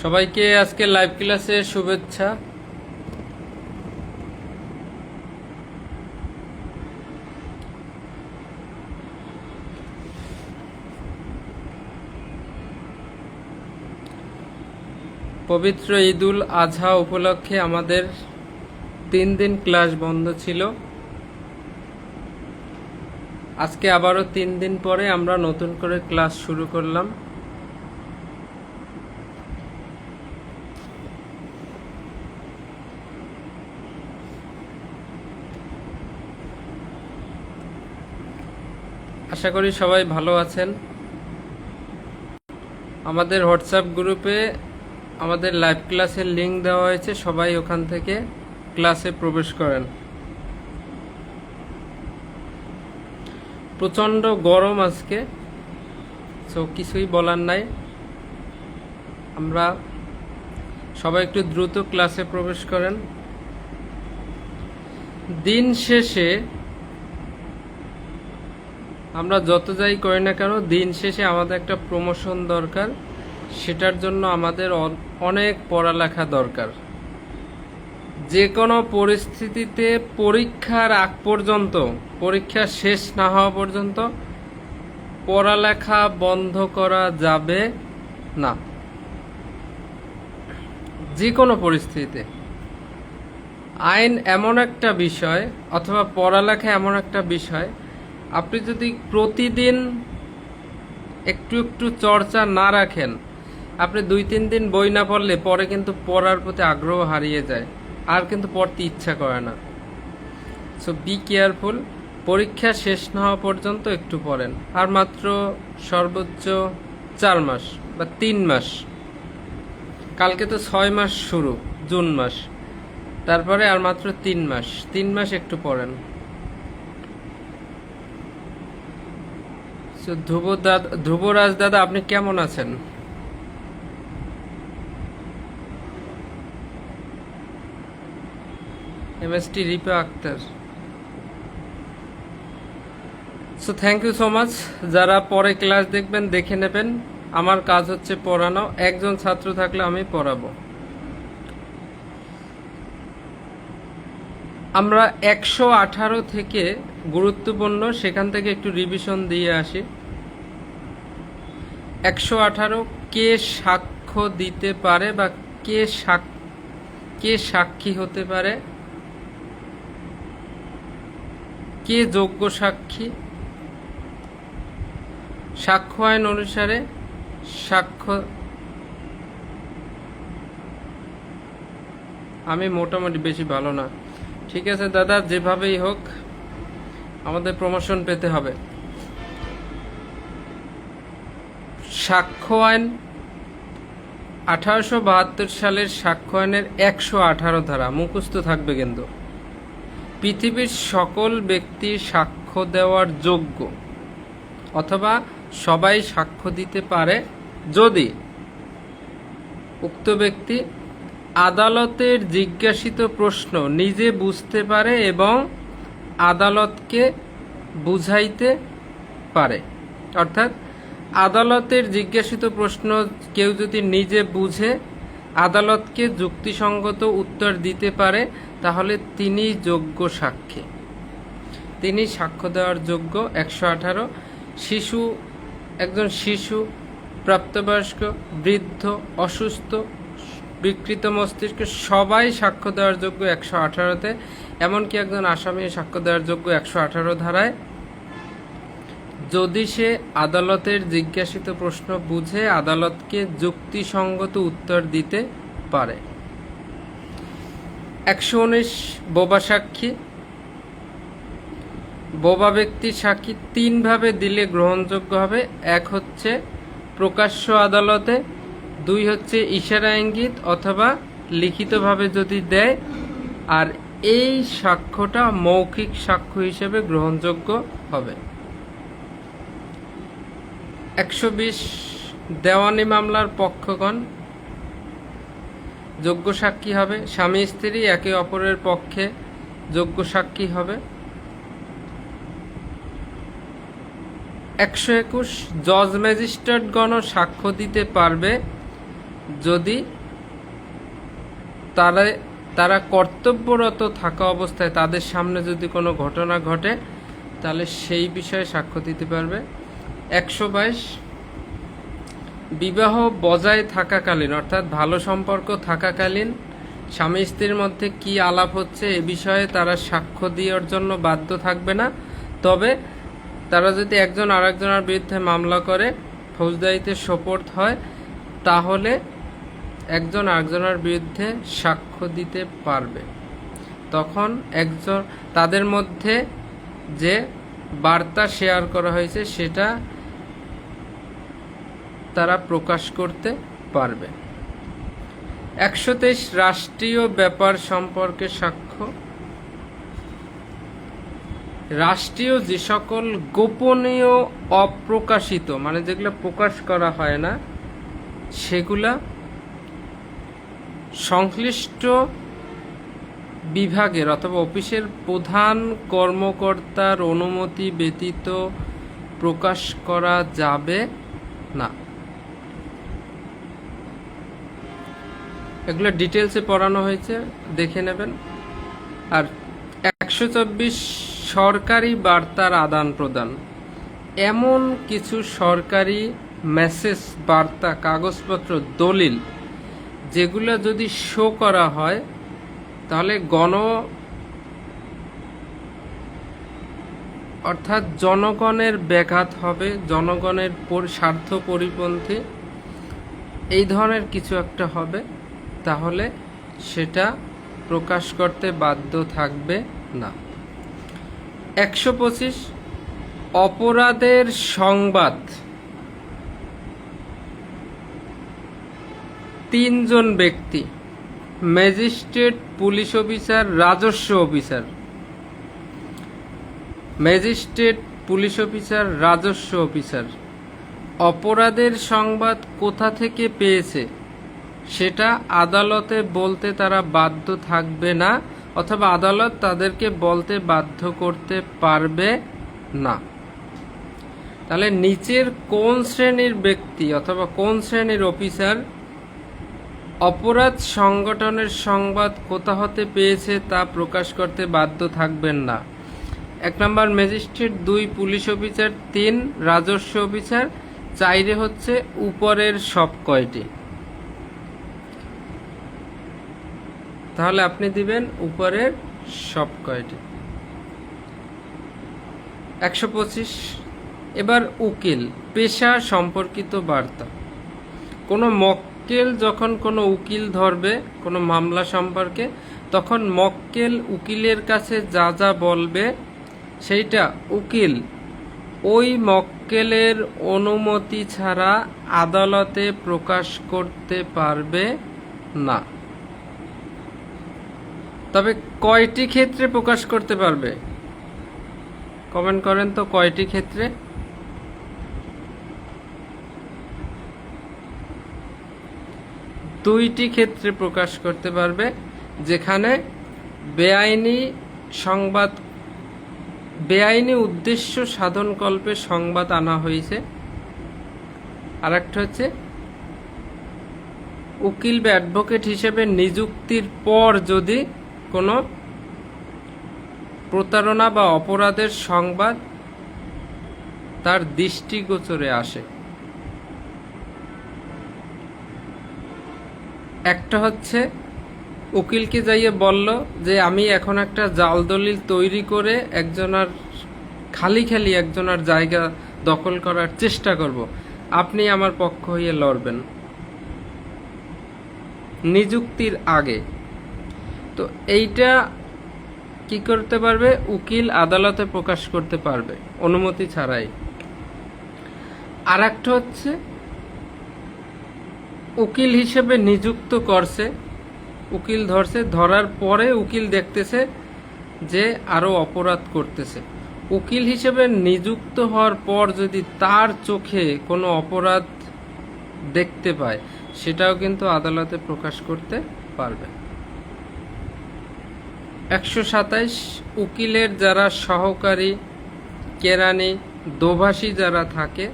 সবাইকে আজকে লাইভ ক্লাসের শুভেচ্ছা। পবিত্র ঈদুল আজহা উপলক্ষে আমাদের 3 দিন ক্লাস বন্ধ ছিল। আজকে আবারও 3 দিন পরে আমরা নতুন করে ক্লাস শুরু করলাম। আশা করি সবাই ভালো আছেন। আমাদের হোয়াটসঅ্যাপ গ্রুপে আমাদের লাইভ ক্লাসের লিংক দেওয়া হয়েছে, সবাই ওখান থেকে ক্লাসে প্রবেশ করেন। প্রচণ্ড গরম আজকে, সো কিছুই বলার নাই। আমরা সবাই একটু দ্রুত ক্লাসে প্রবেশ করেন। দিন শেষে আমরা যত যাই করি না কেন, দিন শেষে আমাদের একটা প্রমোশন দরকার। সেটার জন্য আমাদের অনেক পড়ালেখা দরকার। যে কোনো পরিস্থিতিতে পরীক্ষার আগ পর্যন্ত, পরীক্ষা শেষ না হওয়া পর্যন্ত পড়ালেখা বন্ধ করা যাবে না। যে কোনো পরিস্থিতিতে আইন এমন একটা বিষয়, অথবা পড়ালেখা এমন একটা বিষয়, আপনি যদি প্রতিদিন একটু একটু চর্চা না রাখেন, আপনি 2-3 দিন বই না পড়লে পরে কিন্তু পড়ার প্রতি আগ্রহ হারিয়ে যায়, আর কিন্তু পড়তে ইচ্ছা করে না। So be careful. পরীক্ষা শেষ না হওয়া পর্যন্ত একটু পড়েন। আর মাত্র সর্বোচ্চ 4 মাস বা 3 মাস। কালকে তো 6 মাস শুরু, জুন মাস। তারপরে আর মাত্র 3 মাস। 3 মাস একটু পড়েন। ধ্রুবরাজ দাদা, আপনি কেমন আছেন? M S T Ripa Akter. So thank you so much. যারা পরে ক্লাস দেখবেন দেখে নেবেন। আমার কাজ হচ্ছে পড়ানো। একজন ছাত্র থাকলে আমি পড়াবো। আমরা 118 থেকে গুরুত্বপূর্ণ, সেখান থেকে একটু রিভিশন দিয়ে আসি। 118 কে সাক্ষ্য দিতে পারে বা কে সাক্ষী হতে পারে, কে যোগ্য সাক্ষী। সাক্ষ্য আইন অনুসারে সাক্ষ্য, আমি মোটামুটি বেশি ভালো না। ঠিক আছে দাদা, যেভাবেই হোক আমাদের প্রমোশন পেতে হবে। সাক্ষ্য আইন 1872 সালের সাক্ষ্য আইনের 118 ধারা মুখস্থ থাকবে কিন্তু। পৃথিবীর সকল ব্যক্তি সাক্ষ্য দেওয়ার যোগ্য, অথবা সবাই সাক্ষ্য দিতে পারে যদি উক্ত ব্যক্তি আদালতের জিজ্ঞাসিত প্রশ্ন নিজে বুঝতে পারে এবং আদালতকে বুঝাইতে পারে। অর্থাৎ আদালতের জিজ্ঞাসিত প্রশ্ন কেউ যদি নিজে বুঝে আদালতকে যুক্তিসঙ্গত উত্তর দিতে পারে, তাহলে তিনি যোগ্য সাক্ষী, তিনি সাক্ষ্য দেওয়ার যোগ্য। 118। একজন শিশু, প্রাপ্তবয়স্ক, বৃদ্ধ, অসুস্থ, বিকৃত মস্তিষ্ক সবাই সাক্ষ্য দেওয়ার যোগ্য 118-তে। এমনকি একজন আসামি সাক্ষ্য দেওয়ার যোগ্য 118 ধারায়, যদি সে আদালতের জিজ্ঞাসিত প্রশ্ন বুঝে আদালতকে যুক্তিসঙ্গত উত্তর দিতে পারে। 119 বোবা সাক্ষী। বোবা ব্যক্তির সাক্ষী 3 ভাবে দিলে গ্রহণযোগ্য হবে। 1 হচ্ছে প্রকাশ্য আদালতে, 2 হচ্ছে ইশারা ইঙ্গিত অথবা লিখিতভাবে যদি দেয়, আর এই সাক্ষ্যটা মৌখিক সাক্ষ্য হিসেবে গ্রহণযোগ্য হবে। 120 দেওয়ানি মামলার পক্ষগণ যোগ্য সাক্ষী হবে। স্বামী স্ত্রী একে অপরের পক্ষে যোগ্য সাক্ষী হবে। 121 জজ ম্যাজিস্ট্রেটগণও সাক্ষ্য দিতে পারবে যদি তারা কর্তব্যরত থাকা অবস্থায় তাদের সামনে যদি কোনো ঘটনা ঘটে, তাহলে সেই বিষয়ে সাক্ষ্য দিতে পারবে। 122 বিবাহ বজায় থাকাকালীন, অর্থাৎ ভালো সম্পর্ক থাকাকালীন স্বামী স্ত্রীর মধ্যে কি আলাপ হচ্ছে এ বিষয়ে তারা সাক্ষ্য দেওয়ার জন্য বাধ্য থাকবে না। তবে তারা যদি একজন আরেকজনের বিরুদ্ধে মামলা করে ফৌজদারিতে সোপর্দ হয়, তাহলে একজন আরেকজনের বিরুদ্ধে সাক্ষ্য দিতে পারবে। তখন তাদের মধ্যে যে বার্তা শেয়ার করা হয়েছে সেটা তারা প্রকাশ করতে পারবে। 123 রাষ্ট্রীয় ব্যাপার সম্পর্কে সাক্ষ্য। রাষ্ট্রীয় যে সকল গোপনীয় অপ্রকাশিত, মানে যেগুলো প্রকাশ করা হয় না, সেগুলা সংশ্লিষ্ট বিভাগের অথবা অফিসের প্রধান কর্মকর্তার অনুমতি ব্যতীত প্রকাশ করা যাবে না। এগুলো ডিটেলসে পড়ানো হয়েছে, দেখে নেবেন। আর 124 সরকারি বার্তার আদান প্রদান। এমন কিছু সরকারি মেসেজ, বার্তা, কাগজপত্র, দলিল যেগুলো যদি শো করা হয় তাহলে অর্থাৎ জনগণের ব্যাঘাত হবে, জনগণের স্বার্থ পরিপন্থী এই ধরনের কিছু একটা হবে, তাহলে সেটা প্রকাশ করতে বাধ্য থাকবে না। 125 অপরাধের সংবাদ। 3 জন ব্যক্তি, ম্যাজিস্ট্রেট, পুলিশ অফিসার, রাজস্ব অফিসার। ম্যাজিস্ট্রেট, পুলিশ অফিসার, রাজস্ব অফিসার অপরাধের সংবাদ কোথা থেকে পেয়েছে সেটা আদালতে বলতে তারা বাধ্য থাকবে না, অথবা আদালত তাদেরকে বলতে বাধ্য করতে পারবে না। তাহলে নিচের কোন শ্রেণীর ব্যক্তি অথবা কোন শ্রেণীর অফিসার অপরাধ সংগঠনের সংবাদ কোথা হতে পেয়েছে তা প্রকাশ করতে বাধ্য থাকবেন না? 1 নম্বর ম্যাজিস্ট্রেট, 2 পুলিশ অফিসার, 3 রাজস্ব অফিসার, 4 হচ্ছে উপরের সব কয়টি। তাহলে আপনি দিবেন উপরের সব কয়টি। 125 এবার উকিল, পেশা সম্পর্কিত বার্তা। কোনো মক্কেল যখন কোনো উকিল ধরবে কোনো মামলা সম্পর্কে, তখন মক্কেল উকিলের কাছে যা যা বলবে সেইটা উকিল ওই মক্কেলের অনুমতি ছাড়া আদালতে প্রকাশ করতে পারবে না। তবে কয়টি ক্ষেত্রে প্রকাশ করতে পারবে? কমেন্ট করেন তো, কয়টি ক্ষেত্রে? দুইটি ক্ষেত্রে প্রকাশ করতে পারবে, যেখানে বেআইনি উদ্দেশ্য সাধনকল্পে সংবাদ আনা হয়েছে। আর একটা হচ্ছে উকিল বা অ্যাডভোকেট হিসেবে নিযুক্তির পর যদি কোনো প্রতারণা বা অপরাধের সংবাদ তার দৃষ্টিগোচরে আসে। একটা হচ্ছে উকিলকে যাইয়ে বলল যে আমি এখন একটা জাল দলিল তৈরি করে খালি একজনের জায়গা দখল করার চেষ্টা করব, আপনি আমার পক্ষ হয়ে লড়বেন, নিযুক্তির আগে। তো এইটা কি করতে পারবে? উকিল আদালতে প্রকাশ করতে পারবে অনুমতি ছাড়াই। আর একটা হচ্ছে উকিল হিসেবে নিযুক্ত করছে, উকিল ধরছে, ধরার পরে উকিল দেখতেছে যে আরো অপরাধ করতেছে। উকিল হিসেবে নিযুক্ত হওয়ার পর যদি তার চোখে কোনো অপরাধ দেখতে পায়, সেটাও কিন্তু আদালতে প্রকাশ করতে পারবে। 127 উকিলের যারা সহকারী, কেরানি, দোভাষী যারা থাকে,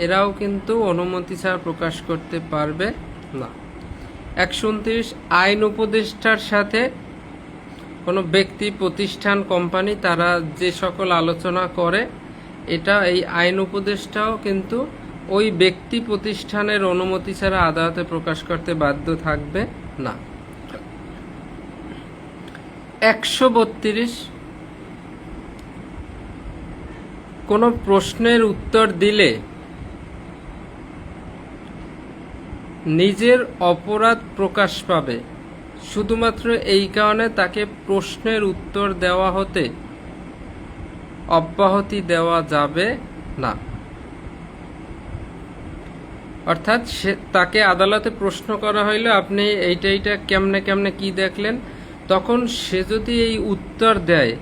এরাও কিন্তু অনুমতি ছাড়া প্রকাশ করতে পারবে না। 129, আইন উপদেষ্টার সাথে কোনো ব্যক্তি, প্রতিষ্ঠান, কোম্পানি তারা যে সকল আলোচনা করে, এটা এই আইন উপদেষ্টাও কিন্তু ওই ব্যক্তি প্রতিষ্ঠানের অনুমতি ছাড়া আদালতে প্রকাশ করতে বাধ্য থাকবে না। 132, কোনো প্রশ্নের উত্তর দিলে নিজের অপরাধ প্রকাশ পাবে, শুধুমাত্র এই কারণে তাকে প্রশ্নের উত্তর দেওয়া হতে অব্যাহতি দেওয়া যাবে না। অর্থাৎ তাকে আদালতে প্রশ্ন করা হইলো, আপনি এইটা কেমনে কি দেখলেন, তখন সে যদি এই উত্তর দেয়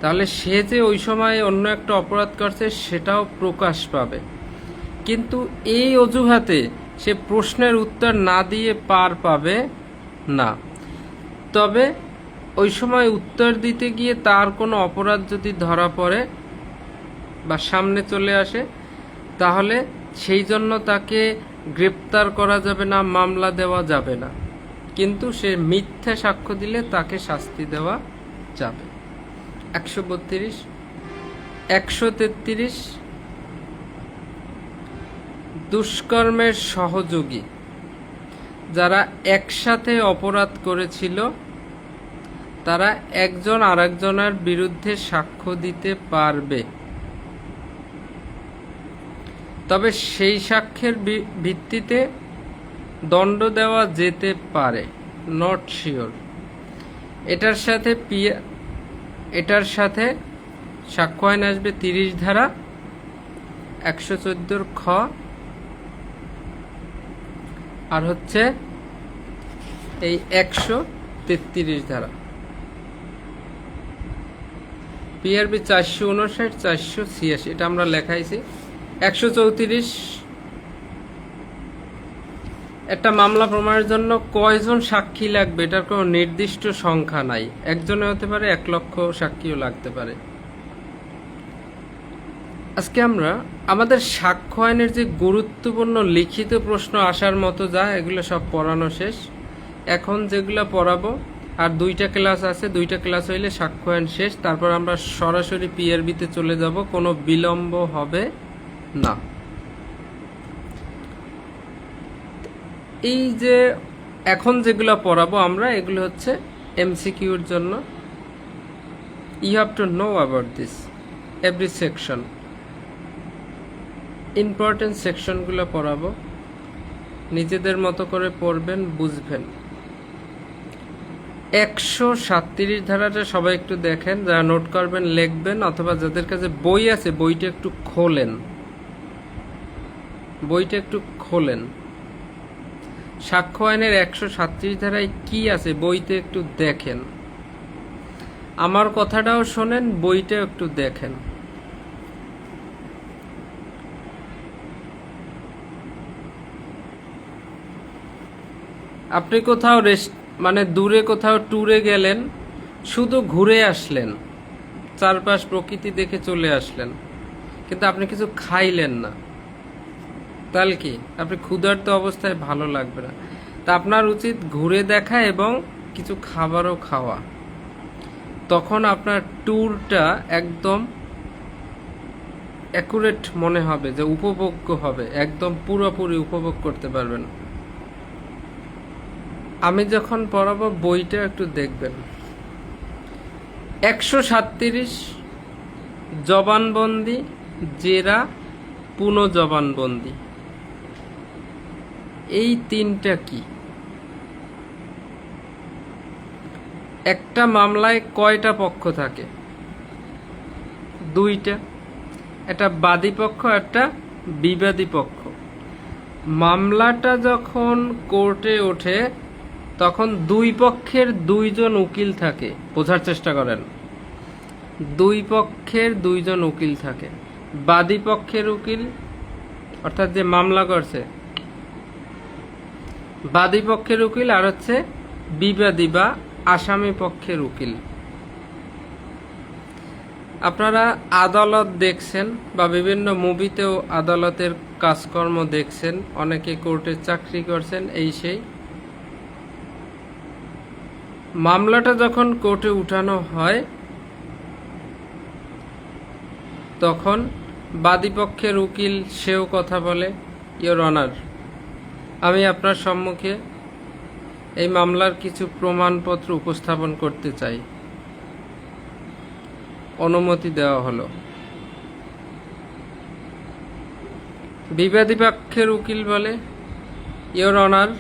তাহলে সে যে ওই সময় অন্য একটা অপরাধ করছে সেটাও প্রকাশ পাবে। কিন্তু এই অজুহাতে সে প্রশ্নের উত্তর না দিয়ে পার পাবে না। তবে ওই সময় উত্তর দিতে গিয়ে তার কোনো অপরাধ যদি ধরা পড়ে বা সামনে চলে আসে, তাহলে সেই জন্য তাকে গ্রেপ্তার করা যাবে না, মামলা দেওয়া যাবে না, কিন্তু সে মিথ্যা সাক্ষ্য দিলে তাকে শাস্তি দেওয়া যাবে। 132, 133, দুষ্কর্মের সহযোগী যারা একসাথে অপরাধ করেছিল তারা একজন আরেকজনের বিরুদ্ধে সাক্ষ্য দিতে পারবে, তবে সেই সাক্ষ্যের ভিত্তিতে দণ্ড দেওয়া যেতে পারে, নট শিওর। এটার সাথে সাক্ষ্য আইন আসবে 30 ধারা, 114 খ, আর হচ্ছে এই 133 ধারা। পিআরবি 459, 486, এটা আমরা লেখাইছি। 134, একটা মামলা প্রমাণের জন্য কয়জন সাক্ষী লাগবে এটার কোনো নির্দিষ্ট সংখ্যা নাই, একজনে হতে পারে, 1 লক্ষ সাক্ষীও লাগতে পারে। আজকে আমরা আমাদের সাক্ষ্য আইনের যে গুরুত্বপূর্ণ লিখিত প্রশ্ন আসার মতো যা, এগুলো সব পড়ানো শেষ। এখন যেগুলো পড়াবো, আর 2টা ক্লাস আছে, 2টা ক্লাস হইলে সাক্ষ্য আইন শেষ। তারপর আমরা সরাসরি পিআরবিতে চলে যাব, কোনো বিলম্ব হবে না। এই যে এখন যেগুলো পড়াবো আমরা, এগুলো হচ্ছে এমসিকিউর জন্য। You have to know about this every section. Important সেকশনগুলো পড়াবো, নিজেদের মতো করে পড়বেন, বুঝবেন। 137 ধারাটা সবাই একটু দেখেন, যারা নোট করবেন লিখবেন, অথবা যাদের কাছে বই আছে বইটা একটু খোলেন। সাক্ষ্য আইনের 137 ধারায় কি আছে বইতে একটু দেখেন, আমার কথাটাও শোনেন, বইটা একটু দেখেন। আপনি কোথাও দূরে কোথাও ট্যুরে গেলেন, শুধু ঘুরে আসলেন, চারপাশ প্রকৃতি দেখে চলে আসলেন, কিন্তু আপনি কিছু খাইলেন না, তাহলে কি আপনি ক্ষুধার্ত অবস্থায় ভালো লাগবে না। তা আপনার উচিত ঘুরে দেখা এবং কিছু খাবারও খাওয়া, তখন আপনার ট্যুরটা একদম অ্যাকুরেট মনে হবে, যে উপভোগ্য হবে, একদম পুরোপুরি উপভোগ করতে পারবেন। আমি যখন পড়াবো বইটা একটু দেখবেন। 137, জবানবন্দি, জেরা, পুনঃজবানবন্দি, এই 3টা কি? একটা মামলায় কয়টা পক্ষ থাকে? 2টা, একটা বাদী পক্ষ, একটা বিবাদী পক্ষ। মামলাটা যখন কোর্টে ওঠে তখন 2 পক্ষের 2 জন উকিল থাকে, বোঝার চেষ্টা করেন, 2 পক্ষের 2 জন উকিল থাকে। বাদী পক্ষের উকিল অর্থাৎ যে মামলা করছে, বাদী পক্ষের উকিল, আর হচ্ছে বিবাদী বা আসামি পক্ষের উকিল। আপনারা আদালত দেখছেন বা বিভিন্ন মুভিতেও আদালতের কাজকর্ম দেখছেন, অনেকে কোর্টে চাকরি করছেন, এই সেই। মামলাটা যখন কোর্টে উঠানো হয় তখন বাদীপক্ষের উকিল সেও কথা বলে, ইওর অনার, আমি আপনার সম্মুখে এই মামলার কিছু প্রমাণপত্র উপস্থাপন করতে চাই। অনুমতি দেওয়া হলো। বিবাদী পক্ষের উকিল বলে, ইওর অনার,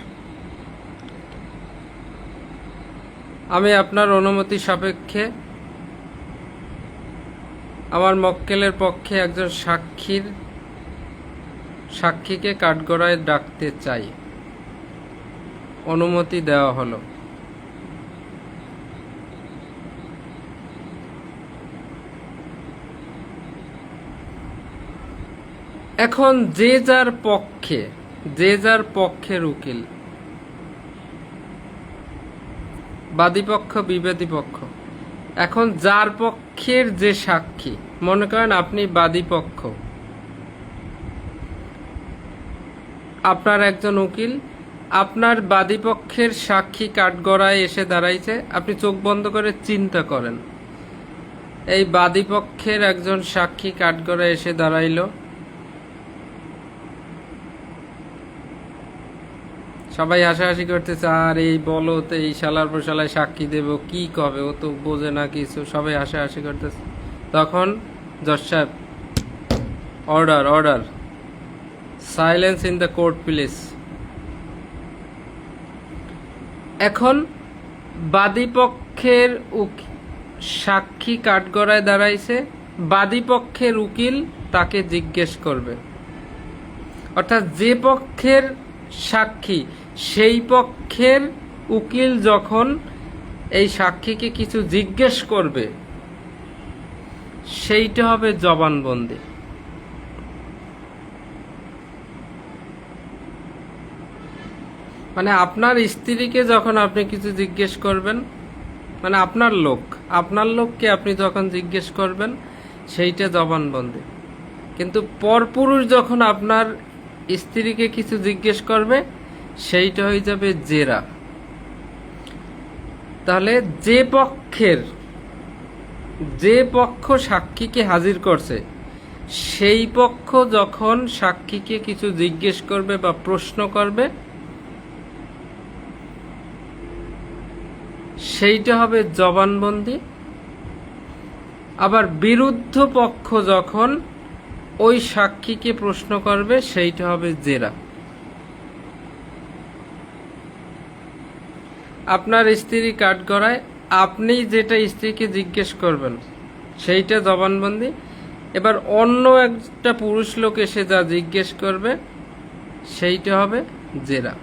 আমি আপনার অনুমতি সাপেক্ষে আমার মক্কেলের পক্ষে একজন সাক্ষীকে কাঠগড়ায় ডাকতে চাই। অনুমতি দেওয়া হলো। এখন যে যার পক্ষের উকিল, বাদীপক্ষ বিবাদী পক্ষ, এখন যার পক্ষের যে সাক্ষী, মনে করেন আপনি বাদীপক্ষ, আপনার একজন উকিল, আপনার বাদীপক্ষের সাক্ষী কাঠগড়ায় এসে দাঁড়াইছে, আপনি চোখ বন্ধ করে চিন্তা করেন, এই বাদীপক্ষের একজন সাক্ষী কাঠগড়ায় এসে দাঁড়াইল, সবাই হাসাহাসি করতেছে, আর এই বলো তো এই শালার পর শালায় সাক্ষী দেব, কি কবে, ও তো বোঝে না কিছু, সবাই হাসাহাসি করতেছে। তখন জজ সাহেব, order, silence in the court please. এখন বাদীপক্ষের সাক্ষী কাঠগড়ায় দাঁড়াইছে, বাদীপক্ষের উকিল তাকে জিজ্ঞেস করবে, অর্থাৎ যে পক্ষের সাক্ষী সেই পক্ষের উকিল যখন এই সাক্ষীকে কিছু জিজ্ঞেস করবে, সেইটা হবে জবানবন্দি। মানে আপনার স্ত্রীকে যখন আপনি কিছু জিজ্ঞেস করবেন, মানে আপনার লোককে আপনি যখন জিজ্ঞেস করবেন, সেইটা জবানবন্দি। কিন্তু পরপুরুষ যখন আপনার স্ত্রীকে কিছু জিজ্ঞেস করবে, সেইটা হয়ে যাবে জেরা। তাহলে যে পক্ষ সাক্ষীকে হাজির করছে, সেই পক্ষ যখন সাক্ষীকে কিছু জিজ্ঞেস করবে বা প্রশ্ন করবে, সেইটা হবে জবানবন্দি। আবার বিরুদ্ধ পক্ষ যখন ওই সাক্ষীকে প্রশ্ন করবে, সেইটা হবে জেরা। আপনার স্ত্রী কাঠগড়ায়, আপনি যেটা স্ত্রীকে জিজ্ঞেস করবেন সেইটা জবানবন্দি। এবার অন্য একটা পুরুষ লোক এসে যা জিজ্ঞেস করবে, সেইটা হবে জেরা।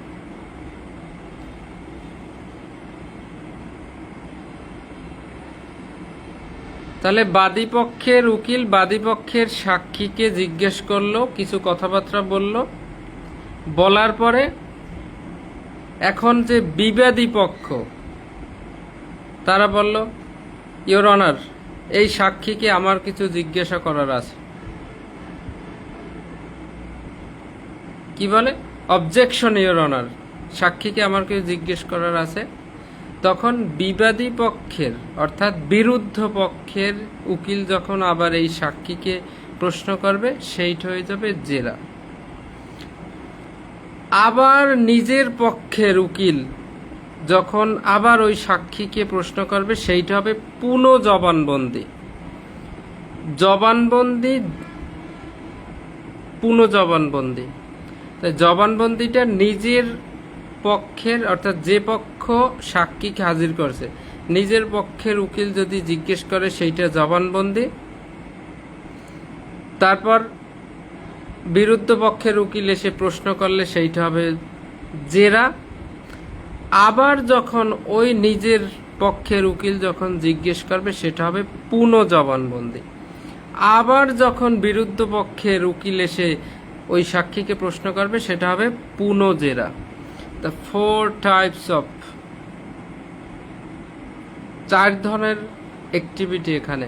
তাহলে বাদীপক্ষের উকিল বাদীপক্ষের সাক্ষীকে জিজ্ঞেস করলো, কিছু কথাবার্তা বলল, বলার পরে এখন যে বিবাদী পক্ষ, তারা বলল, ইওর অনার, এই সাক্ষীকে আমার কিছু জিজ্ঞাসা করার আছে। কি বলে? অবজেকশন ইওর অনার, সাক্ষীকে আমার কিছু জিজ্ঞেস করার আছে। তখন বিবাদী পক্ষের অর্থাৎ বিরুদ্ধ পক্ষের উকিল যখন আবার এই সাক্ষীকে প্রশ্ন করবে, সেইটা হয়ে যাবে জেরা। আবার নিজের পক্ষের উকিল যখন আবার ওই সাক্ষীকে প্রশ্ন করবে, সেইটা হবে পুনঃ জবানবন্দি। পুনঃ জবানবন্দি। তাই জবানবন্দিটা নিজের পক্ষের অর্থাৎ যে পক্ষ সাক্ষীকে হাজির করছে, নিজের পক্ষের উকিল যদি জিজ্ঞেস করে, সেইটা জবানবন্দি। তারপর বিরুদ্ধ পক্ষের উকিল এসে প্রশ্ন করলে সেইটা হবে জেরা। আবার যখন ওই নিজের পক্ষের উকিল যখন জিজ্ঞেস করবে, সেটা হবে পুনঃ জবানবন্দি। আবার যখন বিরুদ্ধ পক্ষের উকিল এসে ওই সাক্ষীকে প্রশ্ন করবে, সেটা হবে পুনঃ জেরা। The 4 types of, 4 ধরনের অ্যাক্টিভিটি এখানে: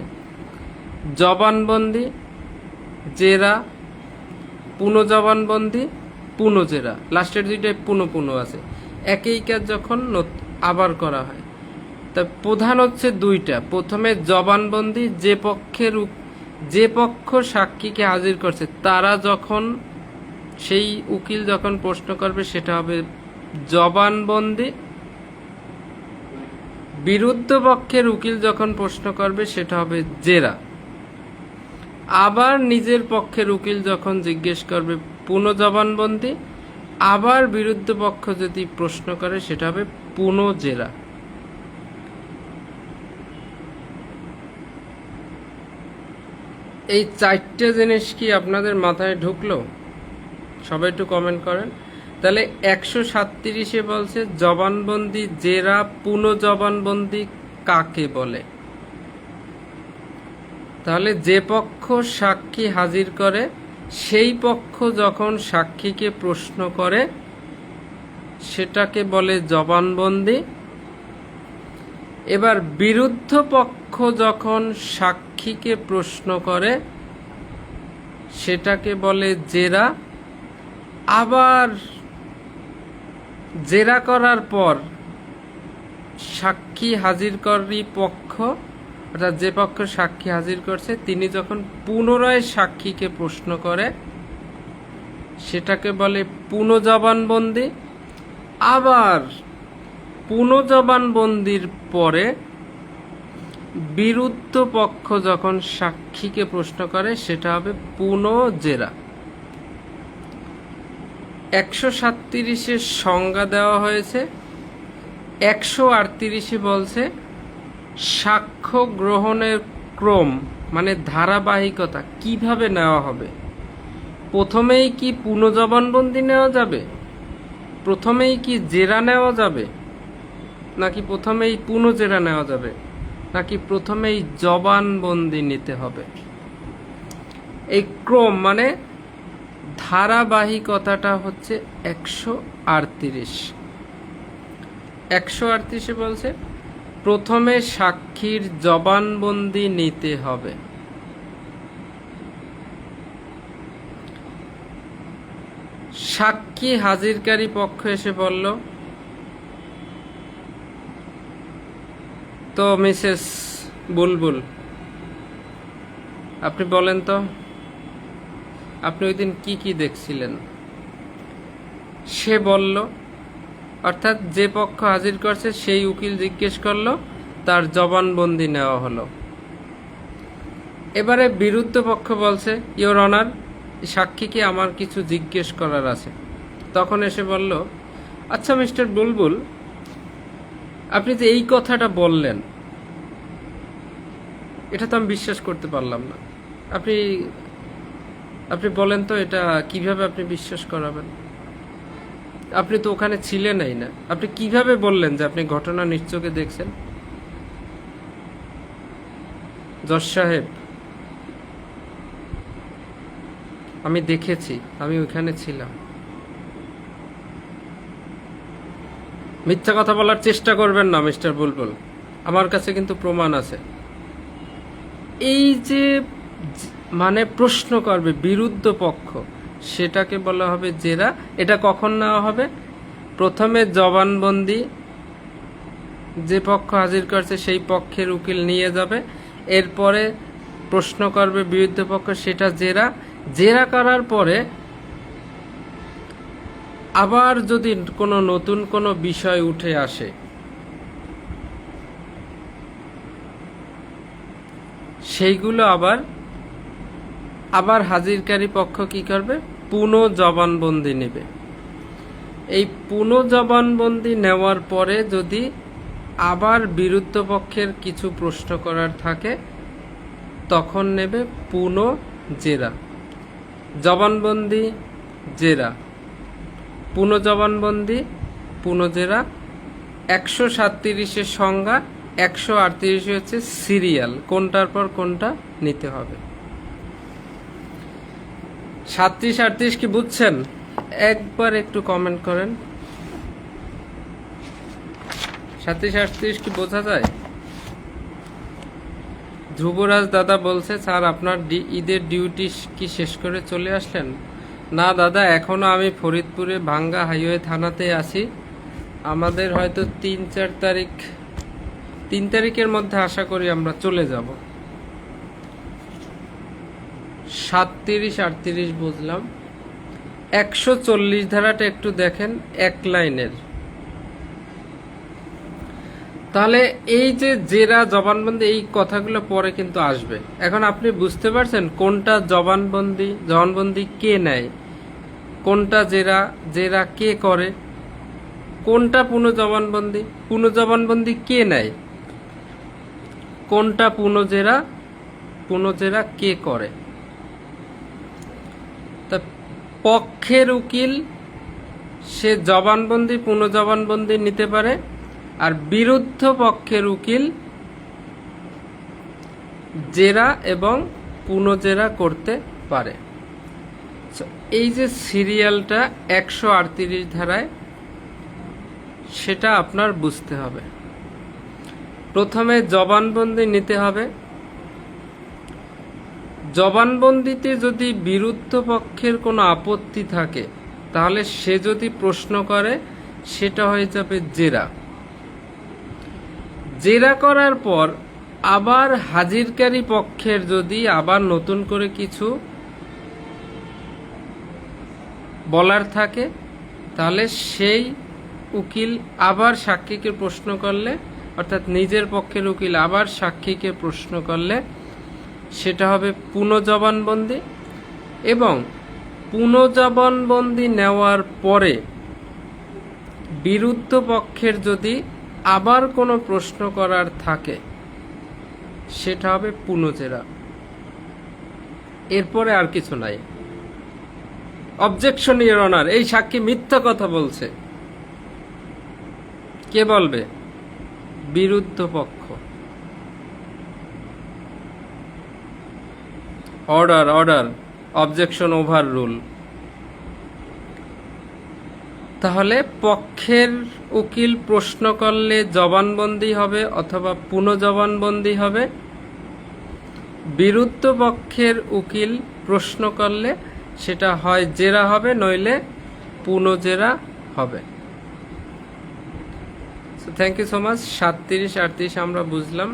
জবানবন্দি, জেরা, পুনঃ জবানবন্দি, পুনঃ জেরা, লাস্টের দুইটায় পুনঃ পুনঃ আছে। একই কাজ যখন আবার করা হয়, তা প্রধান হচ্ছে দুইটা। প্রথমে জবানবন্দি, যে পক্ষ সাক্ষীকে হাজির করছে তারা যখন, সেই উকিল যখন প্রশ্ন করবে সেটা হবে জবানবন্দি। বিরুদ্ধ পক্ষের উকিল যখন প্রশ্ন করবে সেটা হবে জেরা। আবার নিজের পক্ষের উকিল যখন জিজ্ঞেস করবে পুনঃ জবানবন্দি। আবার বিরুদ্ধ পক্ষ যদি প্রশ্ন করে সেটা হবে পুনঃ জেরা। এই চারটে জিনিস কি আপনাদের মাথায় ঢুকলো? সবাই একটু কমেন্ট করেন। তাহলে 137-এ বলছে জবানবন্দি, জেরা, পুনঃ জবানবন্দি কাকে বলে? তাহলে যে পক্ষ সাক্ষী হাজির করে সেই পক্ষ যখন সাক্ষীকে প্রশ্ন করে সেটাকে বলে জবানবন্দি। এবার বিরুদ্ধ পক্ষ যখন সাক্ষীকে প্রশ্ন করে সেটাকে বলে জেরা। আবার জেরা করার পর সাক্ষী হাজিরকারী পক্ষ, অর্থাৎ যে পক্ষ সাক্ষী হাজির করছে, তিনি যখন পুনরায় সাক্ষীকে প্রশ্ন করে সেটাকে বলে পুনঃ জবানবন্দি। আবার পুনঃ জবানবন্দির পরে বিরুদ্ধ পক্ষ যখন সাক্ষীকে প্রশ্ন করে সেটা হবে পুনঃ জেরা। 137-এর সংজ্ঞা দেওয়া হয়েছে। 138-এ বলছে সাক্ষ্য গ্রহণের ক্রম, মানে ধারাবাহিকতা কিভাবে নেওয়া হবে। প্রথমেই কি পুনঃ জবানবন্দি নেওয়া যাবে, প্রথমেই কি জেরা নেওয়া যাবে, নাকি প্রথমেই পুনঃ জেরা নেওয়া যাবে, নাকি প্রথমেই জবানবন্দি নিতে হবে? এই ক্রম মানে ধারাবাহিকতাটা হচ্ছে 138। 138-এ বলছে প্রথমে সাক্ষীর জবানবন্দি নিতে হবে। সাক্ষী হাজিরকারী পক্ষ এসে বলল, তো মিসেস বুলবুল আপনি বলেন তো আপনি ওই দিন কি কি দেখছিলেন? সে বলল, অর্থাৎ যে পক্ষ হাজির করছে সেই উকিল জিজ্ঞেস করলো, তার জবানবন্দি নেওয়া হলো। এবারে বিরুদ্ধ পক্ষ বলছে, ইওর অনার, সাক্ষীকে আমার কিছু জিজ্ঞেস করার আছে। তখন এসে বলল, আচ্ছা মিস্টার বুলবুল, আপনি যে এই কথাটা বললেন এটা তো আমি বিশ্বাস করতে পারলাম না। আপনি বলেন তো এটা কিভাবে আপনি বিশ্বাস করাবেন? আপনি তো ওখানে ছিলেনই না, আপনি কিভাবে বললেন যে আপনি ঘটনা নিজ চোখে দেখছেন? জজ সাহেব, আমি দেখেছি, আমি ওইখানে ছিলাম। মিথ্যা কথা বলার চেষ্টা করবেন না মিস্টার বুলবুল, আমার কাছে কিন্তু প্রমাণ আছে। এই যে মানে প্রশ্ন করবে বিরুদ্ধ পক্ষ, সেটাকে বলা হবে জেরা। এটা কখন নেওয়া হবে? প্রথমে জবানবন্দি যে পক্ষ হাজির করছে সেই পক্ষের উকিল নিয়ে যাবে, এরপরে প্রশ্ন করবে বিরুদ্ধ পক্ষ, সেটা জেরা। জেরা করার পরে আবার যদি কোনো নতুন কোনো বিষয় উঠে আসে সেইগুলো আবার হাজিরকারী পক্ষ কি করবে? পুনঃ জবানবন্দি নেবে। এই পুনঃ জবানবন্দি নেওয়ার পরে যদি আবার বিরুদ্ধ পক্ষের কিছু প্রশ্ন করার থাকে তখন নেবে পুনঃ জেরা। জবানবন্দি, জেরা, পুনঃ জবানবন্দি, পুনঃ জেরা। 137-এর সংজ্ঞা, 138 হচ্ছে সিরিয়াল, কোনটার পর কোনটা নিতে হবে। 37-38 কি বুঝছেন? একবার একটু কমেন্ট করেন। 37-38 কি বোঝা যায়? ধ্রুবরাজ দাদা বলছে, স্যার আপনার ঈদের ডিউটি কি শেষ করে চলে আসলেন? না দাদা, এখনো আমি ফরিদপুরে ভাঙ্গা হাইওয়ে থানাতে আছি। আমাদের হয়তো 3 তারিখের মধ্যে আশা করি আমরা চলে যাব। 37-38 বুঝলাম। 140 ধারাটা একটু দেখেন, এক লাইনের। তাহলে এই যে জেরা, জবানবন্দি, এই কথাগুলো পরে কিন্তু আসবে। এখন আপনি বুঝতে পারছেন কোনটা জবানবন্দি, জবানবন্দি কে নেয়, কোনটা জেরা, জেরা কে করে, কোনটা পুনঃজবানবন্দি, পুনঃজবানবন্দি কে নেয়, কোনটা পুনঃজেরা, পুনঃজেরা কে করে। তা পক্ষের উকিল সে জবানবন্দি, পুনঃজবানবন্দি নিতে পারে, আর বিরুদ্ধ পক্ষের উকিল জেরা এবং পুনঃজেরা করতে পারে। এই যে সিরিয়ালটা 138 ধারায়, সেটা আপনার বুঝতে হবে। প্রথমে জবানবন্দি নিতে হবে। জবানবন্দিতে যদি বিরুদ্ধ পক্ষের কোনো আপত্তি থাকে, তাহলে সে যদি প্রশ্ন করে, সেটা হয়ে যাবে জেরা। জেরা করার পর আবার হাজিরকারী পক্ষের যদি আবার নতুন করে কিছু বলার থাকে, তাহলে সেই উকিল আবার সাক্ষীকে প্রশ্ন করলে, অর্থাৎ নিজের পক্ষের উকিল আবার সাক্ষীকে প্রশ্ন করলে, সেটা হবে পুনঃজবানবন্দি। এবং পুনঃজবানবন্দি নেওয়ার পরে বিরুদ্ধ পক্ষের যদি আবার কোনো প্রশ্ন করার থাকে, সেটা হবে পুনঃজেরা। এরপরে আর কিছু নাই। অবজেকশন ইওর অনার, এই সাক্ষী মিথ্যা কথা বলছে। কে বলবে? বিরুদ্ধ পক্ষ। Order, order, objection over rule. তাহলে পক্ষের উকিল প্রশ্ন করলে জবানবন্দি হবে অথবা পুনঃজবানবন্দি হবে। বিরুদ্ধ পক্ষের উকিল প্রশ্ন করলে সেটা হয় জেরা হবে, নইলে পুনঃজেরা হবে। Thank you so much. 37-38 আমরা বুঝলাম।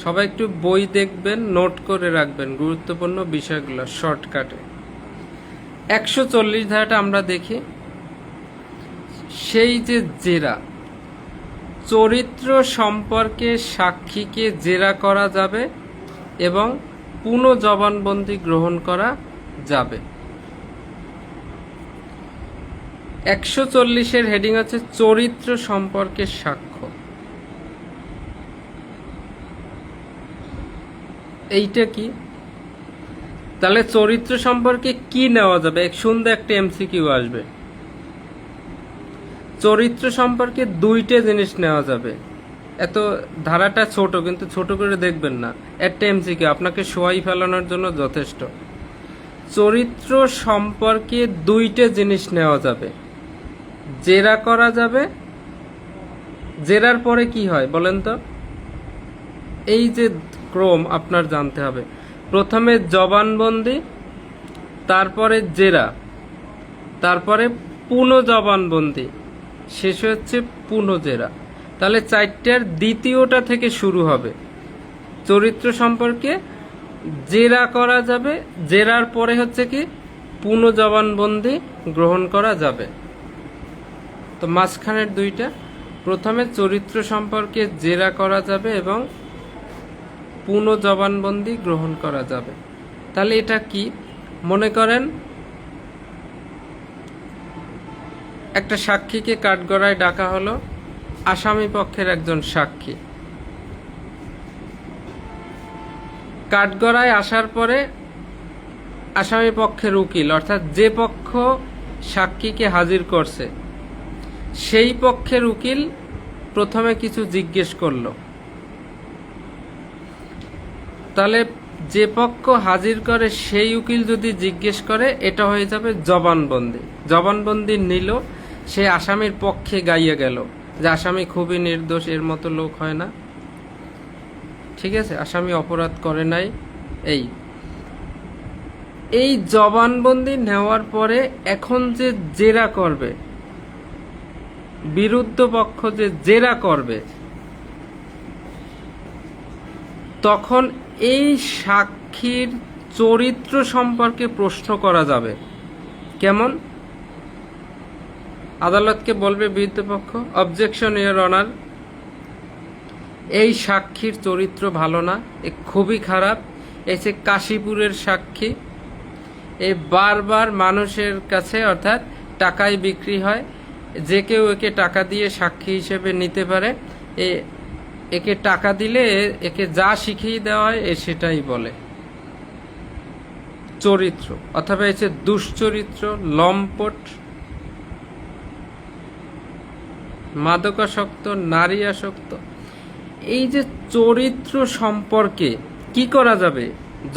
সবাই একটু বই দেখবেন, নোট করে রাখবেন গুরুত্বপূর্ণ বিষয়গুলো শর্টকাটে। 140 ধারাটা আমরা দেখি। সেই যে জেরা, চরিত্র সম্পর্কে সাক্ষীকে জেরা করা যাবে এবং পুনঃজবানবন্দি গ্রহণ করা যাবে। 140-এর হেডিং হচ্ছে চরিত্র সম্পর্কে সাক্ষ্য। এইটা কি? তাহলে চরিত্র সম্পর্কে কি নেওয়া যাবে? সুন্দর একটা এমসিকিউ আসবে। চরিত্র সম্পর্কে 2টে জিনিস নেওয়া যাবে। এত ধারাটা ছোট, কিন্তু ছোট করে দেখবেন না। একটা এমসিকিউ আপনাকে শোয়াই ফেলানোর জন্য যথেষ্ট। চরিত্র সম্পর্কে 2টে জিনিস নেওয়া যাবে। জেরা করা যাবে। জেরার পরে কি হয় বলেন তো? এই যে ক্রম আপনার জানতে হবে। প্রথমে জবানবন্দি, তারপরে জেরা, তারপরে পুনঃজবানবন্দি, শেষ হচ্ছে পুনঃজেরা। তাহলে 4টার দ্বিতীয়টা থেকে শুরু হবে। চরিত্র সম্পর্কে জেরা করা যাবে, জেরার পরে হচ্ছে কি পুনঃজবানবন্দি গ্রহণ করা যাবে। তো মাঝখানের 2টা, প্রথমে চরিত্র সম্পর্কে জেরা করা যাবে এবং পুনঃজবানবন্দি গ্রহণ করা যাবে। তাহলে এটা কি? মনে করেন একটা সাক্ষীকে কাঠগড়ায় ডাকা হলো, আসামি পক্ষের একজন সাক্ষী। কাঠগড়ায় আসার পরে আসামি পক্ষের উকিল, অর্থাৎ যে পক্ষ সাক্ষীকে হাজির করছে, সেই পক্ষের উকিল প্রথমে কিছু জিজ্ঞেস করলো। তাহলে যে পক্ষ হাজির করে সেই উকিল যদি জিজ্ঞেস করে, এটা হয়ে যাবে জবানবন্দি। জবানবন্দি নিল, সে আসামির পক্ষে গাইয়ে গেল যে আসামি খুবই নির্দোষ, এর মতো লোক হয় না, ঠিক আছে, আসামি অপরাধ করে নাই। এই এই জবানবন্দি নেওয়ার পরে এখন যে জেরা করবে, বিরুদ্ধ পক্ষ যে জেরা করবে, তখন এই সাক্ষীর চরিত্র সম্পর্কে প্রশ্ন করা যাবে। কেমন? আদালতকে বলবে বিরুদ্ধ পক্ষ, অবজেকশন ইওর অনার, এই সাক্ষীর চরিত্র ভালো না, এ খুবই খারাপ, এই যে কাশীপুরের সাক্ষী, এ বারবার মানুষের কাছে অর্থাৎ টাকায় বিক্রি হয়, যে কেউ একে টাকা দিয়ে সাক্ষী হিসেবে নিতে পারে, একে টাকা দিলে একে যা শিখিয়ে দেওয়া হয় এ সেটাই বলে। চরিত্র অথবা এসে দুশ্চরিত্র, লম্পট, মাদকাসক্ত, নারী আসক্ত, এই যে চরিত্র সম্পর্কে কি করা যাবে?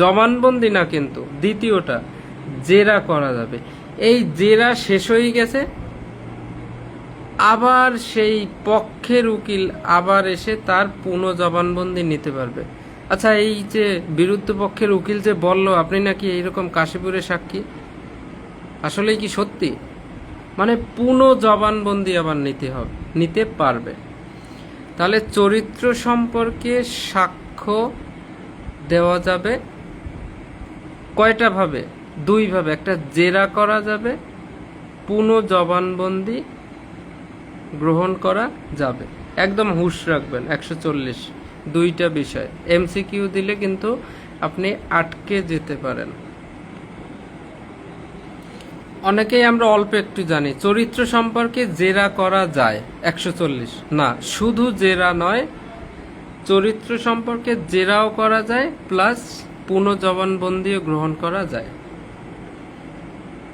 জবানবন্দি না, কিন্তু দ্বিতীয়টা জেরা করা যাবে। এই জেরা শেষ হয়ে গেছে, আবার সেই পক্ষের উকিল আবার এসে তার পুনঃ জবানবন্দি নিতে পারবে। আচ্ছা, এই যে বিরুদ্ধ পক্ষের উকিল যে বলল আপনি নাকি এইরকম কাশীপুরের সাক্ষী, আসলেই কি সত্যি? মানে পুনঃ জবানবন্দি আবার নিতে পারবে। তাহলে চরিত্র সম্পর্কে সাক্ষ্য দেওয়া যাবে কয়টা ভাবে? দুই ভাবে। একটা জেরা করা যাবে, পুনঃ জবানবন্দি গ্রহণ করা যাবে। একদম হুঁশ রাখবেন, 140 দুইটা বিষয়। এমসিকিউ দিলে কিন্তু আপনি আটকে যেতে পারেন। অনেকেই আমরা অল্প একটু জানি চরিত্র সম্পর্কে জেরা করা যায়, 140 না, শুধু জেরা নয়, চরিত্র সম্পর্কে জেরাও করা যায় প্লাস পুনঃ জবানবন্দিও গ্রহণ করা যায়।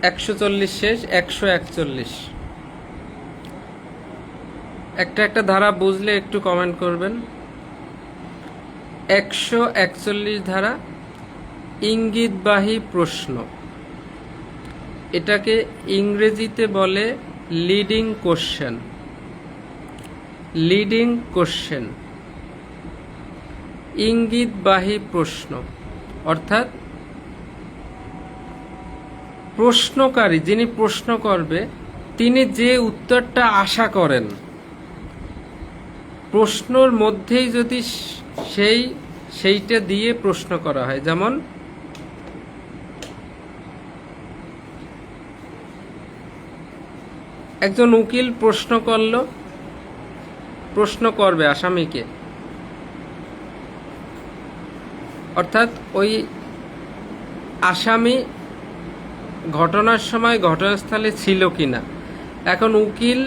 140 শেষ, 141। একটা ধারা বুঝলে একটু কমেন্ট করবেন। 141 ধারা ইঙ্গিতবাহী প্রশ্ন, এটাকে ইংরেজিতে বলে লিডিং কোশ্চেন। লিডিং কোশ্চেন, ইঙ্গিতবাহী প্রশ্ন, অর্থাৎ প্রশ্নকারী যিনি প্রশ্ন করবে তিনি যে উত্তরটা আশা করেন, প্রশ্নর মধ্যেই যদি সেইটা দিয়ে প্রশ্ন করা হয়। যেমন একজন উকিল প্রশ্ন করবে আসামিকে, অর্থাৎ ওই আসামি ঘটনার সময় ঘটনাস্থলে ছিল কিনা। এখন উকিল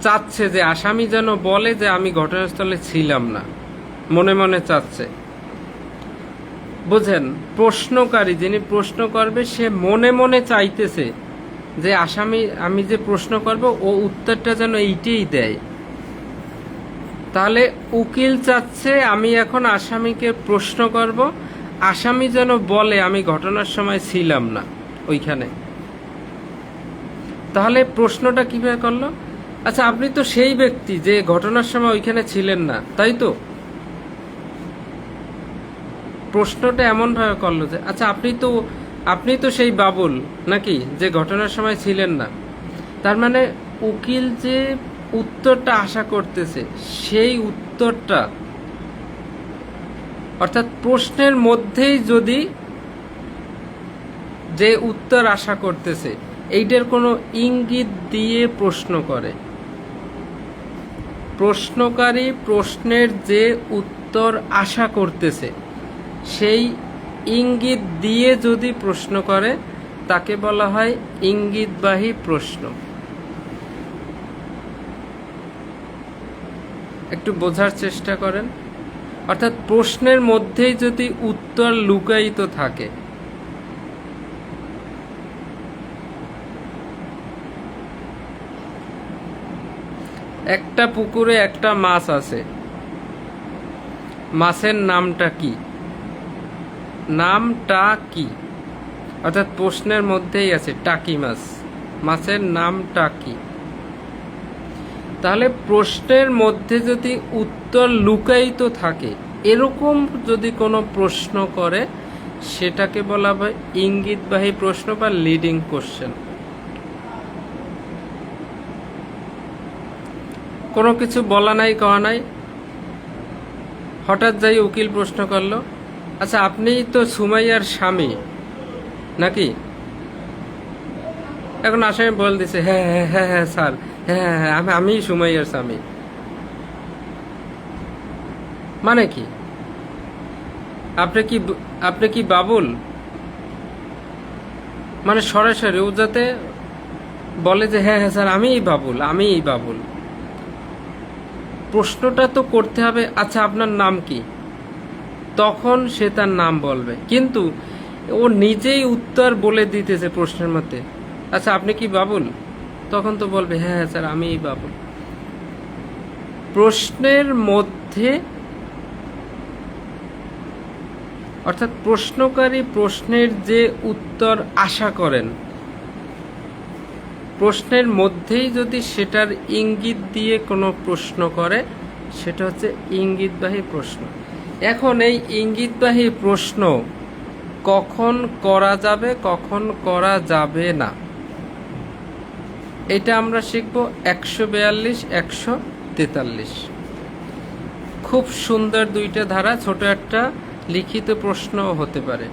চাচ্ছে যে আসামি যেন বলে যে আমি ঘটনাস্থলে ছিলাম না, মনে মনে চাচ্ছে। বুঝেন? প্রশ্নকারী যিনি প্রশ্ন করবে সে মনে মনে চাইতেছে যে আসামি, আমি যে প্রশ্ন করব ও উত্তরটা যেন এইটাই দেয়। তাহলে উকিল চাচ্ছে আমি এখন আসামিকে প্রশ্ন করব, আসামি যেন বলে আমি ঘটনার সময় ছিলাম না ওইখানে। তাহলে প্রশ্নটা কিভাবে করলো? আচ্ছা, আপনি তো সেই ব্যক্তি যে ঘটনার সময় ওইখানে ছিলেন না, তাই তো? প্রশ্নটা এমন ভাবে করলো যে আচ্ছা আপনি তো সেই বাবুল নাকি যে ঘটনার সময় ছিলেন না। তার মানে উকিল যে উত্তরটা আশা করতেছে সেই উত্তরটা, অর্থাৎ প্রশ্নের মধ্যেই যদি যে উত্তর আশা করতেছে এইটার কোনো ইঙ্গিত দিয়ে প্রশ্ন করে, প্রশ্নকারী প্রশ্নের যে উত্তর আশা করতেছে সেই ইঙ্গিত দিয়ে যদি প্রশ্ন করে তাকে বলা হয় ইঙ্গিতবাহী প্রশ্ন। একটু বোঝার চেষ্টা করেন। অর্থাৎ প্রশ্নের মধ্যেই যদি উত্তর লুকায়িত থাকে। একটা পুকুরে একটা মাছ আছে, মাছের নামটা কি? নামটা কি? অর্থাৎ প্রশ্নের মধ্যেই আছে টাকি মাছ, মাছের নামটা কি? তাহলে প্রশ্নের মধ্যে যদি উত্তর লুকায়িত থাকে, এরকম যদি কোনো প্রশ্ন করে সেটাকে বলা হয় ইঙ্গিতবাহী প্রশ্ন বা লিডিং কোশ্চেন। কোনো কিছু বলা নাই, কওয়া নাই, হঠাৎ যাই উকিল প্রশ্ন করলো, আচ্ছা আপনিই তো সুমাইয়ার স্বামী নাকি? এখন আসামি বলে দিছে, হ্যাঁ হ্যাঁ হ্যাঁ হ্যাঁ স্যার, হ্যাঁ হ্যাঁ আমি সুমাইয়ার স্বামী। মানে কি? আপনি কি বাবুল? মানে সরাসরি ও যাতে বলে যে হ্যাঁ হ্যাঁ স্যার আমিই বাবুল। প্রশ্নটা তো করতে হবে, আচ্ছা আপনার নাম কি? তখন সে তার নাম বলবে, কিন্তু ও নিজেই উত্তর বলে দিতেছে প্রশ্নের মধ্যে, আচ্ছা আপনি কি বাবুল? তখন তো বলবে হ্যাঁ হ্যাঁ স্যার আমিই বাবুল। প্রশ্নের মধ্যে, অর্থাৎ প্রশ্নকারী প্রশ্নের যে উত্তর আশা করেন, প্রশ্নের মধ্যেই যদি সেটার ইঙ্গিত দিয়ে কোনো প্রশ্ন করে, সেটা হচ্ছে ইঙ্গিতবাহী প্রশ্ন। এখন এই ইঙ্গিতবাহী প্রশ্ন কখন করা যাবে, কখন করা যাবে না, এটা আমরা শিখব 142, 143। খুব সুন্দর দুইটা ধারা, ছোট একটা লিখিত প্রশ্ন হতে পারে।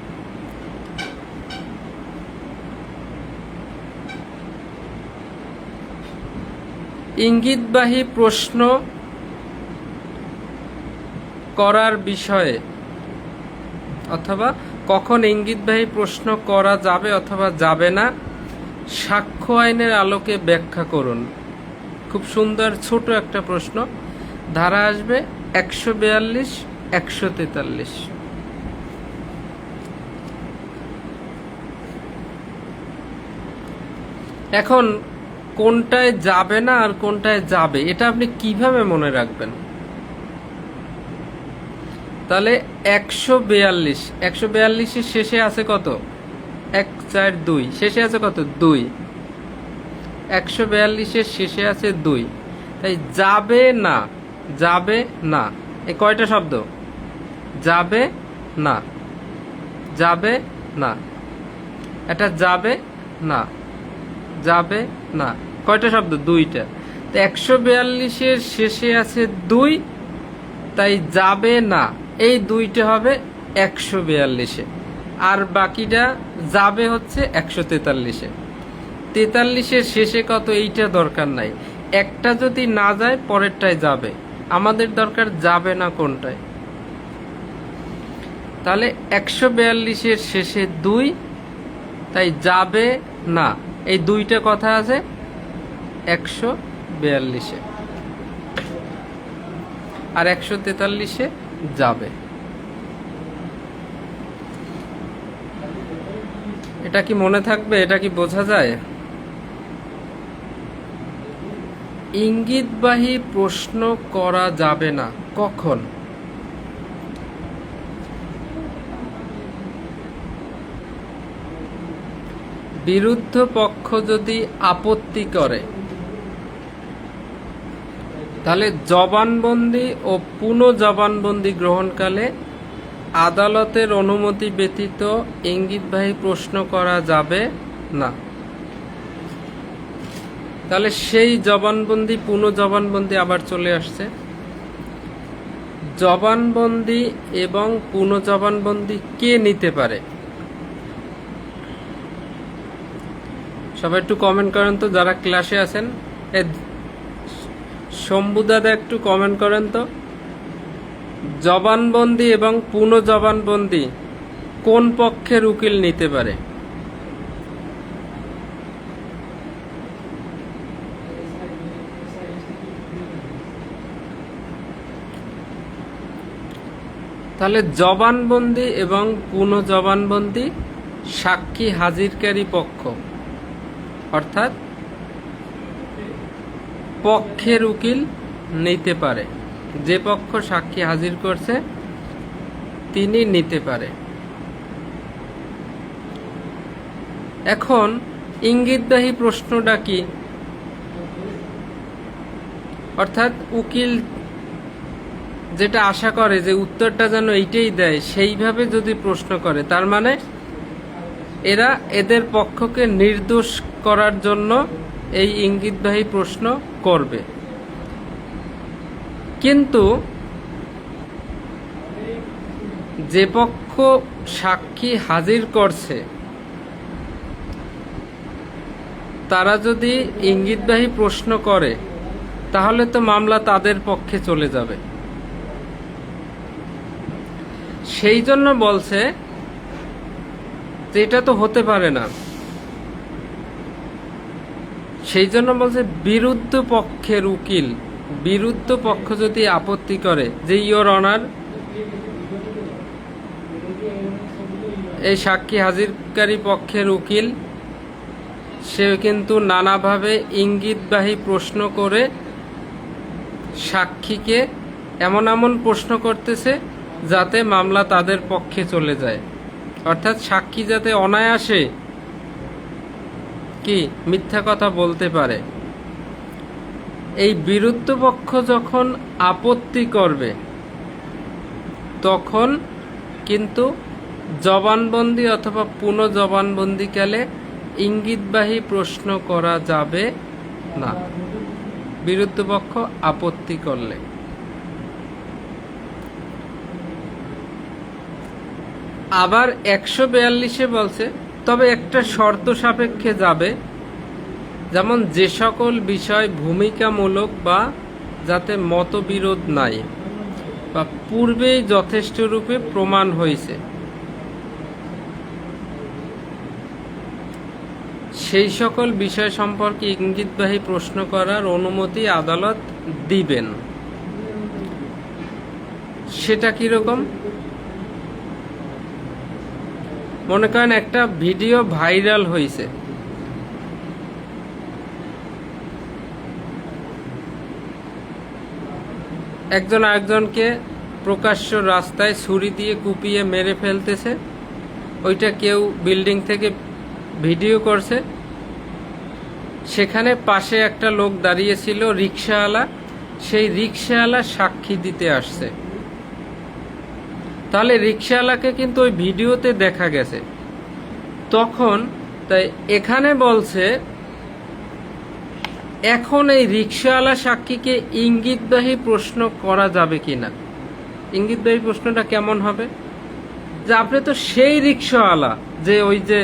ইঙ্গিতবাহী প্রশ্ন করার বিষয়ে অথবা কখন ইঙ্গিতবাহী প্রশ্ন করা যাবে অথবা যাবে না, সাক্ষ্য আইনের আলোকে ব্যাখ্যা করুন। খুব সুন্দর ছোট একটা প্রশ্ন, ধারা আসবে 142, 143। এখন কোনটায় যাবে না আর কোনটায় যাবে, এটা আপনি কিভাবে মনে রাখবেন? তাহলে 142 শেষে আছে কত? 1, 4, 2, শেষে আছে কত? 2। 142 শেষে আছে 2, তাই যাবে না, যাবে না, এই কয়টা শব্দ? যাবে না, যাবে না, এটা যাবে না, যাবে না, কয়টা শব্দ? 2টা। তো 142 শেষে আছে 2, তাই যাবে না এই 2টা হবে 142, আর বাকিটা যাবে হচ্ছে 143। 43 শেষে কত? এইটা দরকার নাই, একটা যদি না যায় পরেরটায় যাবে, আমাদের দরকার যাবে না কোনটায়। তাহলে 142 শেষে 2, তাই যাবে না, এই 2টা কথা আছে 142, আর 143 যাবে। এটা কি মনে থাকবে? এটা কি বোঝা যায়? ইঙ্গিতবাহী প্রশ্ন করা যাবে না কখন? বিরুদ্ধ পক্ষ যদি আপত্তি করে, তাহলে জবানবন্দি ও পুনঃ জবানবন্দি গ্রহণকালে আদালতের অনুমতি ব্যতীত ইঙ্গিতবাহী প্রশ্ন করা যাবে না। তাহলে সেই জবানবন্দি, পুনঃ জবানবন্দি আবার চলে আসছে। জবানবন্দি এবং পুনঃ জবানবন্দি কে নিতে পারে? সবাই একটু কমেন্ট করেন তো, যারা ক্লাসে আছেন। শম্ভু দাদা একটু কমেন্ট করেন তো, জবানবন্দি এবং পুনঃ জবানবন্দি কোন পক্ষের উকিল নিতে পারে? তাহলে জবানবন্দি এবং পুনঃ জবানবন্দি সাক্ষী হাজিরকারী পক্ষ, অর্থাৎ পক্ষের উকিল নিতে পারে। যে পক্ষ সাক্ষী হাজির করছে তিনি নিতে পারে। এখন ইঙ্গিতবাহী প্রশ্নটা কি? অর্থাৎ উকিল যেটা আশা করে যে উত্তরটা যেন এইটাই দেয়, সেইভাবে যদি প্রশ্ন করে, তার মানে এরা এদের পক্ষকে নির্দোষ করার জন্য এই ইঙ্গিতবাহী প্রশ্ন করবে। কিন্তু যে পক্ষ সাক্ষী হাজির করছে তারা যদি ইঙ্গিতবাহী প্রশ্ন করে, তাহলে তো মামলা তাদের পক্ষে চলে যাবে। সেই জন্য বলছে যে এটা তো হতে পারে না। সেই জন্য বলছে বিরুদ্ধ পক্ষের উকিল, বিরুদ্ধ পক্ষ যদি আপত্তি করে যে ইওর অনার, এই সাক্ষী হাজিরকারী পক্ষের উকিল সে কিন্তু নানাভাবে ইঙ্গিতবাহী প্রশ্ন করে সাক্ষীকে এমন এমন প্রশ্ন করতেছে যাতে মামলা তাদের পক্ষে চলে যায়, অর্থাৎ সাক্ষী যাতে অনায়াসে কি মিথ্যা কথা বলতে পারে। এই বিরুদ্ধ পক্ষ যখন আপত্তি করবে তখন কিন্তু জবানবন্দি অথবা পুনঃজবানবন্দিকালে ইঙ্গিতবাহী প্রশ্ন করা যাবে না, বিরুদ্ধ পক্ষ আপত্তি করলে। আবার 142-এ বলছে তবে একটা শর্ত সাপেক্ষে যাবে, যেমন যে সকল বিষয় ভূমিকামূলক বা যাতে মতবিরোধ নাই বা পূর্বেই যথেষ্ট রূপে প্রমাণ হয়েছে, সেই সকল বিষয় সম্পর্কে ইঙ্গিতবাহী প্রশ্ন করার অনুমতি আদালত দিবেন। সেটা কিরকম? মনে করেন একটা ভিডিও ভাইরাল হয়েছে, একজন আরেকজনকে প্রকাশ্য রাস্তায় ছুরি দিয়ে কুপিয়ে মেরে ফেলতেছে, ওইটা কেউ বিল্ডিং থেকে ভিডিও করছে। সেখানে পাশে একটা লোক দাঁড়িয়েছিল রিকশাওয়ালা, সেই রিকশাওয়ালা সাক্ষী দিতে আসছে। তাহলে রিকশাওয়ালাকে কিন্তু ওই ভিডিওতে দেখা গেছে। তখন তাই এখানে বলছে এখন এই রিকশাওয়ালা সাক্ষীকে ইঙ্গিতবাহী প্রশ্ন করা যাবে কিনা। ইঙ্গিতবাহী প্রশ্নটা কেমন হবে? যে আপনি তো সেই রিকশাওয়ালা যে ওই যে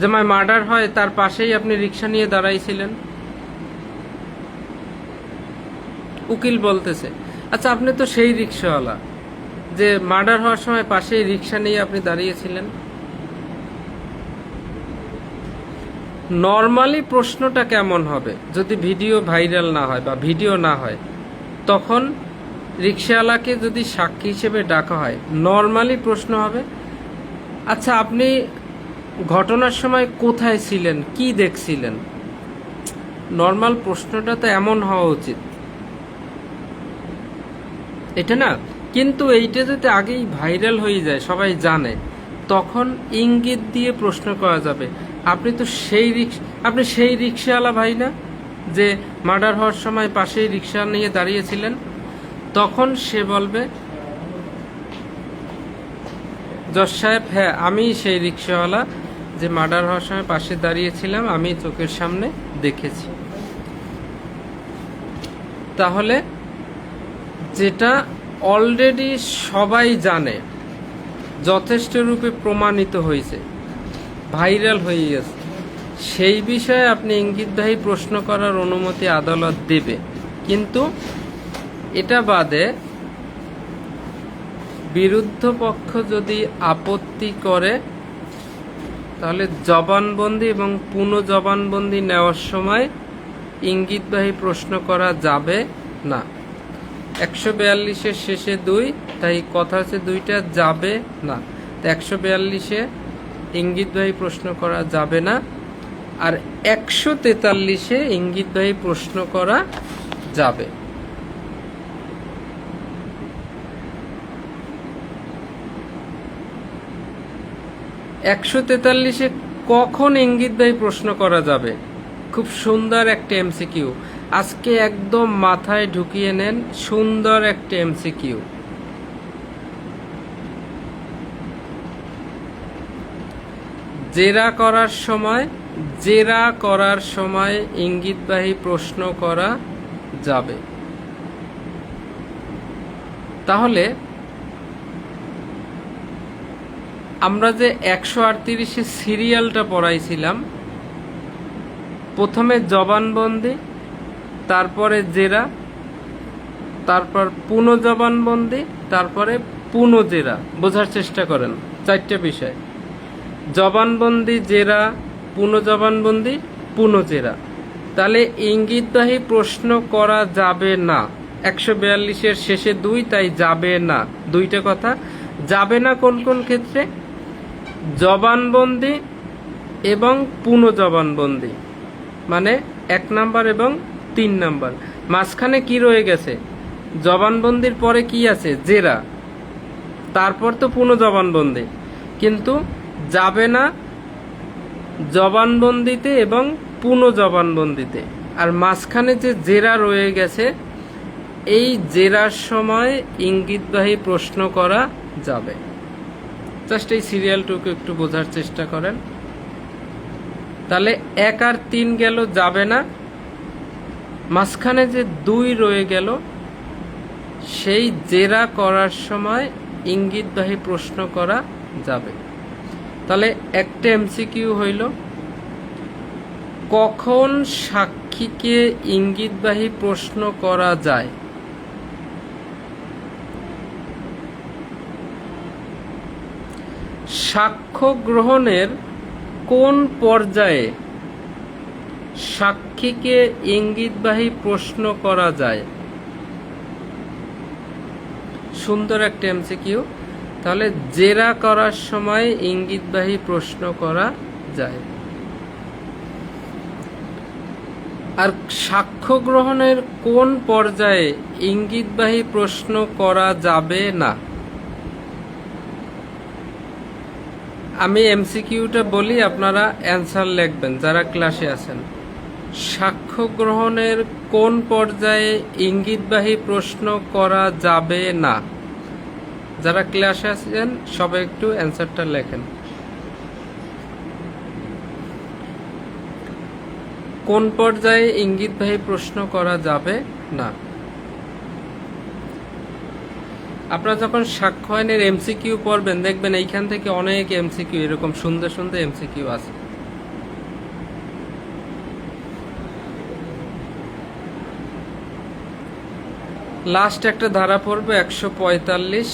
জামায় মার্ডার হয় তার পাশেই আপনি রিকশা নিয়ে দাঁড়াইছিলেন। উকিল বলতেছে আচ্ছা আপনি তো সেই রিকশাওয়ালা যে মার্ডার হওয়ার সময় পাশেই রিকশা নিয়ে আপনি দাঁড়িয়েছিলেন। নর্মালি প্রশ্নটা কেমন হবে যদি ভিডিও ভাইরাল না হয় বা ভিডিও না হয়? তখন রিকশাওয়ালাকে যদি সাক্ষী হিসেবে ডাকা হয়, নর্মালি প্রশ্ন হবে আচ্ছা আপনি ঘটনার সময় কোথায় ছিলেন, কি দেখছিলেন? নর্মাল প্রশ্নটা তো এমন হওয়া উচিত, এটা না? কিন্তু এইটা যদি আগেই ভাইরাল হয়ে যায়, সবাই জানে, তখন ইঙ্গিত দিয়ে প্রশ্ন করা যাবে আপনি তো আপনি সেই রিকশাওয়ালা ভাই না যে মার্ডার হওয়ার সময় পাশেই রিকশা নিয়ে দাঁড়িয়েছিলেন? তখন সে বলবে জজ সাহেব হ্যাঁ আমি সেই রিকশাওয়ালা যে মার্ডার হওয়ার সময় পাশে দাঁড়িয়েছিলাম, আমি চোখের সামনে দেখেছি। তাহলে যেটা অলরেডি সবাই জানে, যথেষ্ট রূপে প্রমাণিত হয়েছে, ভাইরাল হয়ে গেছে, সেই বিষয়ে আপনি ইঙ্গিতবাহী প্রশ্ন করার অনুমতি আদালত দেবে। কিন্তু এটা বাদে বিরুদ্ধ পক্ষ যদি আপত্তি করে তাহলে জবানবন্দি এবং পুনঃজবানবন্দি নেওয়ার সময় ইঙ্গিতবাহী প্রশ্ন করা যাবে না। 142-এর শেষে 2, তাই কথা হচ্ছে দুইটা যাবে না। 142-এ ইঙ্গিতবাহী প্রশ্ন করা যাবে না, আর 143-এ ইঙ্গিতবাহী প্রশ্ন করা যাবে। একশো 143-এ কখন ইঙ্গিতবাহী প্রশ্ন করা যাবে? খুব সুন্দর একটা এমসিকিউ, আজকে একদম মাথায় ঢুকিয়ে নেন, সুন্দর একটা এমসিকিউ। জেরা করার সময় ইঙ্গিতবাহী প্রশ্ন করা যাবে। তাহলে আমরা যে 138-এ সিরিয়ালটা পড়াইছিলাম, প্রথমে জবানবন্দি, তারপরে জেরা, তারপর পুনঃজবানবন্দি, তারপরে পুনঃজেরা। বোঝার চেষ্টা করেন, 4টে বিষয়: জবানবন্দি, জেরা, পুনঃজবানবন্দি, পুনঃজেরা। তাহলে ইঙ্গিতবাহী প্রশ্ন করা যাবে না। 142-এর শেষে 2, তাই যাবে না। 2টা কথা যাবে না। কোন কোন ক্ষেত্রে? জবানবন্দি এবং পুনঃজবানবন্দি, মানে 1 নাম্বার এবং 3 নাম্বার। মাঝখানে কি রয়ে গেছে? জবানবন্দির পরে কি আছে? জেরা, তারপর তো পুনঃজবানবন্দি। কিন্তু যাবে না জবানবন্দিতে এবং পুনঃজবানবন্দিতে। আর মাঝখানে যে জেরা রয়ে গেছে, এই জেরার সময় ইঙ্গিতবাহী প্রশ্ন করা যাবে। জাস্ট এই সিরিয়ালটুকু একটু বোঝার চেষ্টা করেন। তাহলে 1 আর 3 গেল, যাবে না। মাঝখানে যে 2 রয়ে গেল, সেই জেরা করার সময় ইঙ্গিতবাহী প্রশ্ন করা যাবে। তাহলে একটা এমসিকিউ হইল, কখন সাক্ষীকে ইঙ্গিতবাহী প্রশ্ন করা যায়? সাক্ষ্য গ্রহণের কোন পর্যায়ে সাক্ষীকে ইঙ্গিতবাহী প্রশ্ন করা যায়? সুন্দর একটা এমসিকিউ। তাহলে জেরা করার সময় ইঙ্গিতবাহী প্রশ্ন করা যায়। আর সাক্ষ্য গ্রহণের কোন পর্যায়ে ইঙ্গিতবাহী প্রশ্ন করা যাবে না? আমি এমসিকিউটা বলি, আপনারা অ্যান্সার লিখবেন যারা ক্লাসে আছেন। সাক্ষ্য গ্রহণের কোন পর্যায়ে ইঙ্গিতবাহী প্রশ্ন করা যাবে না? যারা ক্লাসে আছেন সবাই একটু অ্যান্সারটা লেখেন। কোন পর্যায়ে ইঙ্গিতবাহী প্রশ্ন করা যাবে না? আপনারা যখন সাক্ষ্য আইনের এমসিকিউ পড়বেন, দেখবেন এইখান থেকে অনেক এমসিকিউ, এরকম সুন্দর সুন্দর এমসিকিউ আছে। লাস্ট একটা ধারা পড়বে 145,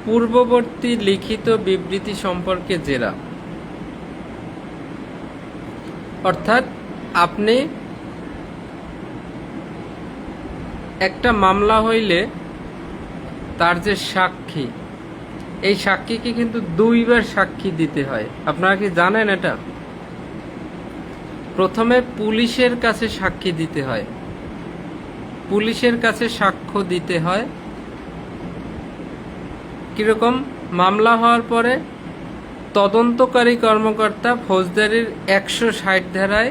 পূর্ববর্তী লিখিত বিবৃতি সম্পর্কে জেরা। অর্থাৎ আপনি একটা মামলা হইলে তার যে সাক্ষী, এই সাক্ষীকে কিন্তু 2 বার সাক্ষী দিতে হয়। আপনারা কি জানেন এটা? প্রথমে পুলিশের কাছে সাক্ষী দিতে হয়, পুলিশের কাছে সাক্ষ্য দিতে হয়। কিরকম? মামলা হওয়ার পরে তদন্তকারী কর্মকর্তা ফৌজদারির 160 ধারায়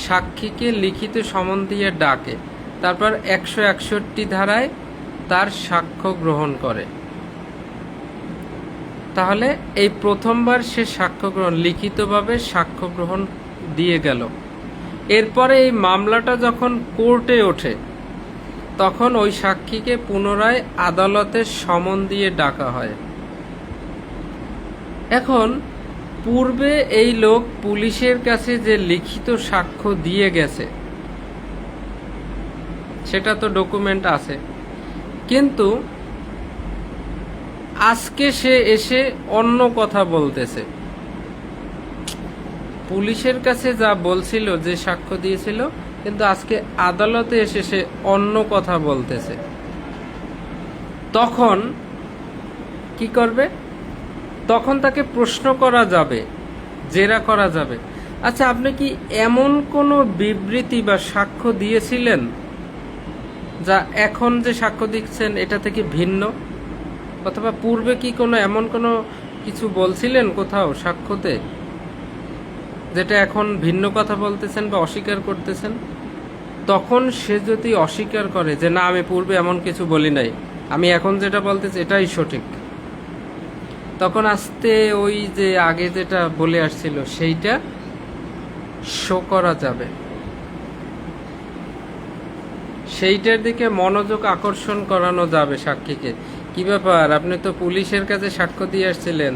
সাক্ষীকে লিখিত সমন দিয়ে ডাকে, তারপর 161 ধারায় তার সাক্ষ্য গ্রহণ করে। তাহলে এই প্রথমবার সে সাক্ষ্য গ্রহণ, লিখিতভাবে সাক্ষ্য গ্রহণ দিয়ে গেল। এরপরে এই মামলাটা যখন কোর্টে ওঠে, তখন ওই সাক্ষীকে পুনরায় আদালতে সমন দিয়ে ডাকা হয়। এখন পূর্বে এই লোক পুলিশের কাছে যে লিখিত সাক্ষ্য দিয়ে গেছে, সেটা তো ডকুমেন্ট আছে, কিন্তু আজকে সে এসে অন্য কথা বলতেছে। পুলিশের কাছে যা বলছিল, যে সাক্ষ্য দিয়েছিল, কিন্তু আজকে আদালতে এসে সে অন্য কথা বলতেছে। তখন কি করবে? তখন তাকে প্রশ্ন করা যাবে, জেরা করা যাবে। আচ্ছা, আপনি কি এমন কোনো বিবৃতি বা সাক্ষ্য দিয়েছিলেন যা এখন যে সাক্ষ্য দিচ্ছেন এটা থেকে ভিন্ন? অথবা পূর্বে কি কোনো এমন কোনো কিছু বলছিলেন কোথাও সাক্ষ্যতে, যেটা এখন ভিন্ন কথা বলতেছেন বা অস্বীকার করতেছেন? তখন সে যদি অস্বীকার করে যে না, আমি পূর্বে এমন কিছু বলি নাই, আমি এখন যেটা বলতেছি এটাই সঠিক, তখন আস্তে ওই যে আগে যেটা বলে আসছিল সেইটা শো করা যাবে, সেইটার দিকে মনোযোগ আকর্ষণ করানো যাবে সাক্ষীকে। কি ব্যাপার, আপনি তো পুলিশের কাছে সাক্ষ্য দিয়ে আসছিলেন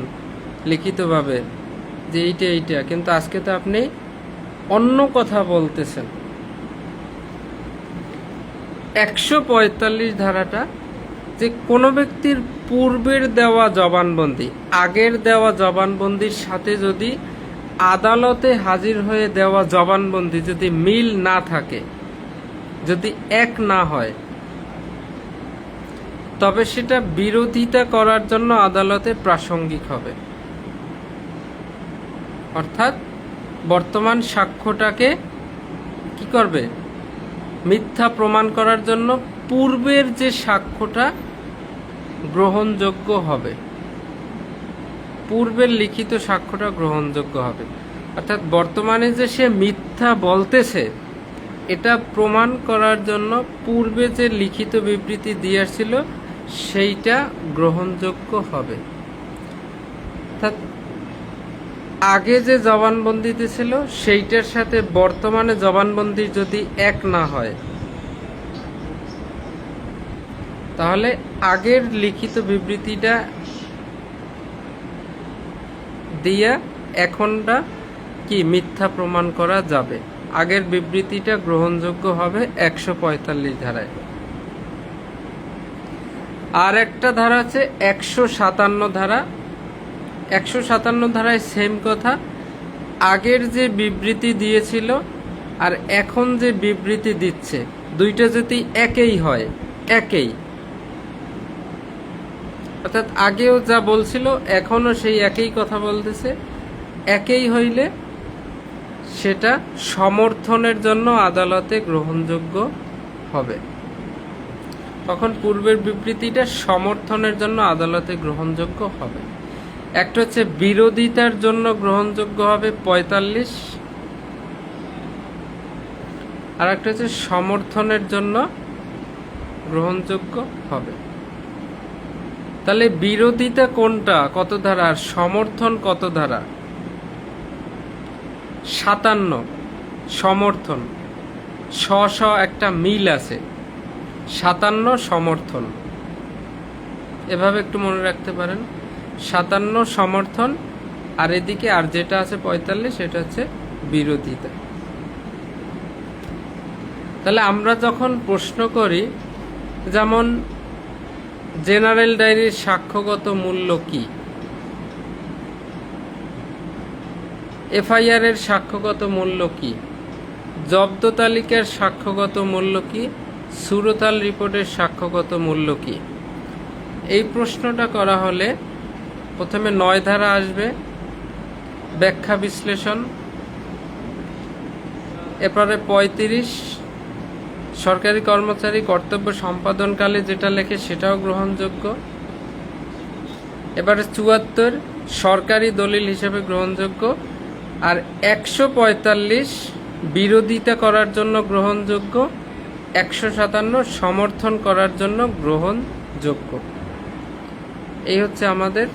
লিখিতভাবে যে এইটা, কিন্তু আজকে তো আপনি অন্য কথা বলতেছেন। 145 ধারাটা যে কোনো ব্যক্তির পূর্বের দেওয়া জবানবন্দি আগের দেওয়া জবানবন্দির সাথে যদি আদালতে হাজির হয়ে দেওয়া জবানবন্দি যদি মিল না থাকে, যদি এক না হয়, তবে সেটা বিরোধিতা করার জন্য আদালতে প্রাসঙ্গিক হবে। অর্থাৎ বর্তমান সাক্ষ্যটাকে কি করবে, মিথ্যা প্রমাণ করার জন্য পূর্বের যে সাক্ষ্যটা গ্রহণযোগ্য হবে, পূর্বের লিখিত সাক্ষ্যটা গ্রহণযোগ্য হবে। অর্থাৎ বর্তমানে যে সে মিথ্যা বলতেছে এটা প্রমাণ করার জন্য পূর্বে যে লিখিত বিবৃতি দিয়ে আসছিল সেইটা গ্রহণযোগ্য হবে। অর্থাৎ আগে যে জবানবন্দি দিয়েছিল সেইটার সাথে বর্তমানে জবানবন্দি যদি এক না হয়, তাহলে আগের লিখিত বিবৃতিটা দিয়া এখনটা কি মিথ্যা প্রমাণ করা যাবে, আগের বিবৃতিটা গ্রহণযোগ্য হবে 145 ধারায়। আর একটা ধারা আছে 157 ধারা। 157 ধারায় সেম কথা, আগের যে বিবৃতি দিয়েছিল আর এখন যে বিবৃতি দিচ্ছে দুইটা যদি একই হয়, একই, অর্থাৎ আগেও যা বলছিল এখনো সেই একই কথা বলতেছে, একই হইলে সেটা সমর্থনের জন্য আদালতে গ্রহণযোগ্য হবে। তখন পূর্বের বিবৃতিটা সমর্থনের জন্য আদালতে গ্রহণযোগ্য হবে। একটা হচ্ছে বিরোধিতার জন্য গ্রহণযোগ্য হবে 45, আর একটা হচ্ছে সমর্থনের জন্য গ্রহণযোগ্য হবে। তাহলে বিরোধিতা কোনটা, কত ধারা, আর সমর্থন কত ধারা? 57 সমর্থন, শ একটা মিল আছে, 57 সমর্থন, এভাবে একটু মনে রাখতে পারেন। 57 সমর্থন, আর এদিকে আর যেটা আছে 45 সেটা হচ্ছে বিরোধিতা। তাহলে আমরা যখন প্রশ্ন করি, যেমন জেনারেল ডায়েরির সাক্ষ্যগত মূল্য কি, এফআইআর এর সাক্ষ্যগত মূল্য কি, জব্দ তালিকার সাক্ষ্যগত মূল্য কি, সুরতাল রিপোর্টের সাক্ষ্যগত মূল্য কি, এই প্রশ্নটা করা হলে প্রথমে 9 ধারা আসবে, ব্যাখ্যা বিশ্লেষণ। এরপরে 35 সরকারি কর্মচারী কর্তব্য সম্পাদনকালে যেটা লেখে সেটাও গ্রহণযোগ্য। এবারে 74 সরকারি দলিল হিসেবে গ্রহণযোগ্য। আর 145 বিরোধিতা করার জন্য গ্রহণযোগ্য, 157 সমর্থন করার জন্য গ্রহণযোগ্য। এই হচ্ছে আমাদের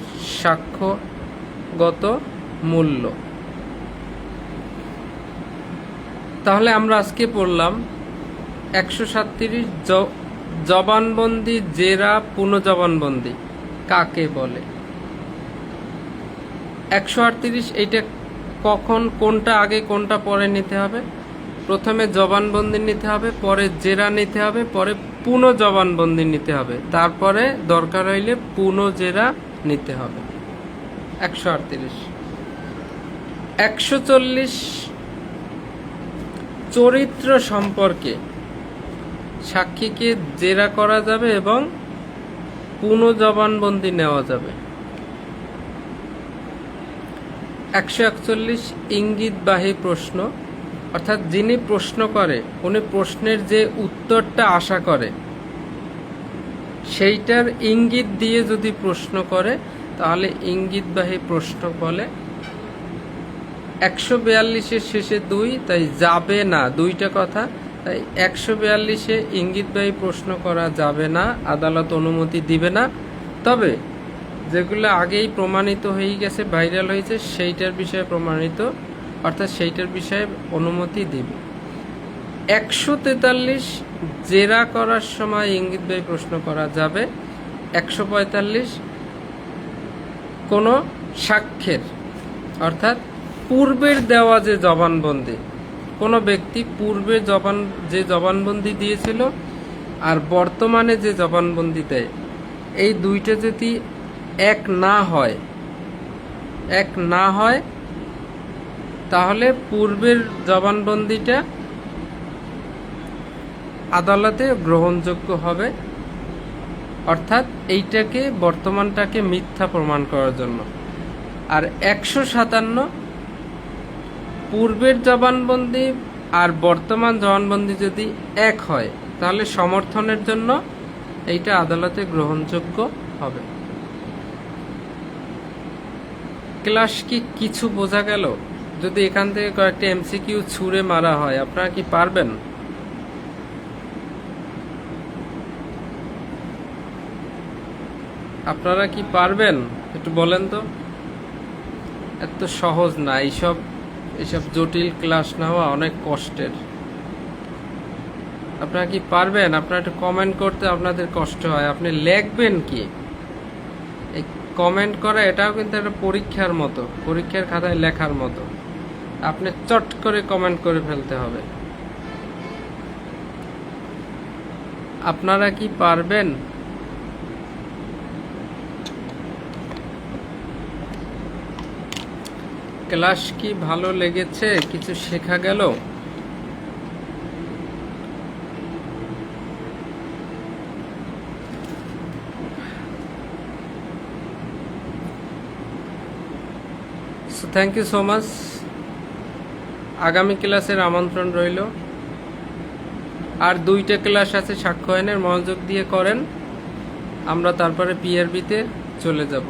সাক্ষ্যগত মূল্য। তাহলে আমরা আজকে পড়লাম 137 জবানবন্দি, জেরা, পুনঃজবানবন্দি কাকে বলে। 138 এইটা কখন, কোনটা আগে কোনটা পরে নিতে হবে। প্রথমে জবানবন্দি নিতে হবে, পরে জেরা নিতে হবে, পরে পুনঃজবানবন্দি নিতে হবে, তারপরে দরকার হইলে পুনঃজেরা নিতে হবে। 138 140 চরিত্র সম্পর্কে সাক্ষীকে জেরা করা যাবে এবং পুনঃজবানবন্দি নেওয়া যাবে। 141 ইঙ্গিতবাহী প্রশ্ন, অর্থাৎ যিনি প্রশ্ন করে উনি প্রশ্নের যে উত্তরটা আশা করে সেইটার ইঙ্গিত দিয়ে যদি প্রশ্ন করে তাহলে ইঙ্গিতবাহী প্রশ্ন বলে। 142 শেষে 2, তাই যাবে না, দুইটা কথা, তাই 142-এ ইঙ্গিতবাহী প্রশ্ন করা যাবে না, আদালত অনুমতি দিবে না। তবে যেগুলো আগেই প্রমাণিত হয়ে গেছে, ভাইরাল হয়েছে, সেইটার বিষয়ে প্রমাণিত, অর্থাৎ সেইটার বিষয়ে অনুমতি দিবে। 143 জেরা করার সময় ইঙ্গিতবাহী প্রশ্ন করা যাবে। 145 কোনো সাক্ষ্যের, অর্থাৎ পূর্বের দেওয়া যে জবানবন্দি, কোনো ব্যক্তি পূর্বে যে জবানবন্দি দিয়েছিল আর বর্তমানে যে জবানবন্দি দেয়, এই দুইটা যদি এক না হয় তাহলে পূর্বের জবানবন্দিটা আদালতে গ্রহণযোগ্য হবে, অর্থাৎ এইটাকে বর্তমানটাকে মিথ্যা প্রমাণ করার জন্য। আর 157 পূর্বের জবানবন্দি আর বর্তমান জবানবন্দি যদি এক হয় তাহলে সমর্থনের জন্য এইটা আদালতে গ্রহণযোগ্য হবে। ক্লাস কি কিছু বোঝা গেল? যদি এখান থেকে কয়েকটা এমসিকিউ ছুঁড়ে মারা হয়, আপনারা কি পারবেন? আপনারা কি পারবেন একটু বলেন তো। এত সহজ না, এইসব জটিল ক্লাস নেওয়া অনেক কষ্টের। আপনারা কি পারবেন? আপনারা একটু কমেন্ট করতে আপনাদের কষ্ট হয়, আপনি লিখবেন কি? এই কমেন্ট করা এটাও কিন্তু একটা পরীক্ষার মতো, পরীক্ষার খাতায় লেখার মতো। আপনি চট করে কমেন্ট করে ফেলতে হবে। আপনারা কি পারবেন? ক্লাস কি ভালো লেগেছে? কিছু শেখা গেল? Thank you so much. আগামী ক্লাসের আমন্ত্রণ রইল। আর 2টা ক্লাস আছে সাক্ষ্য আইনের, মনোযোগ দিয়ে করেন, আমরা তারপরে পিআরবিতে চলে যাব।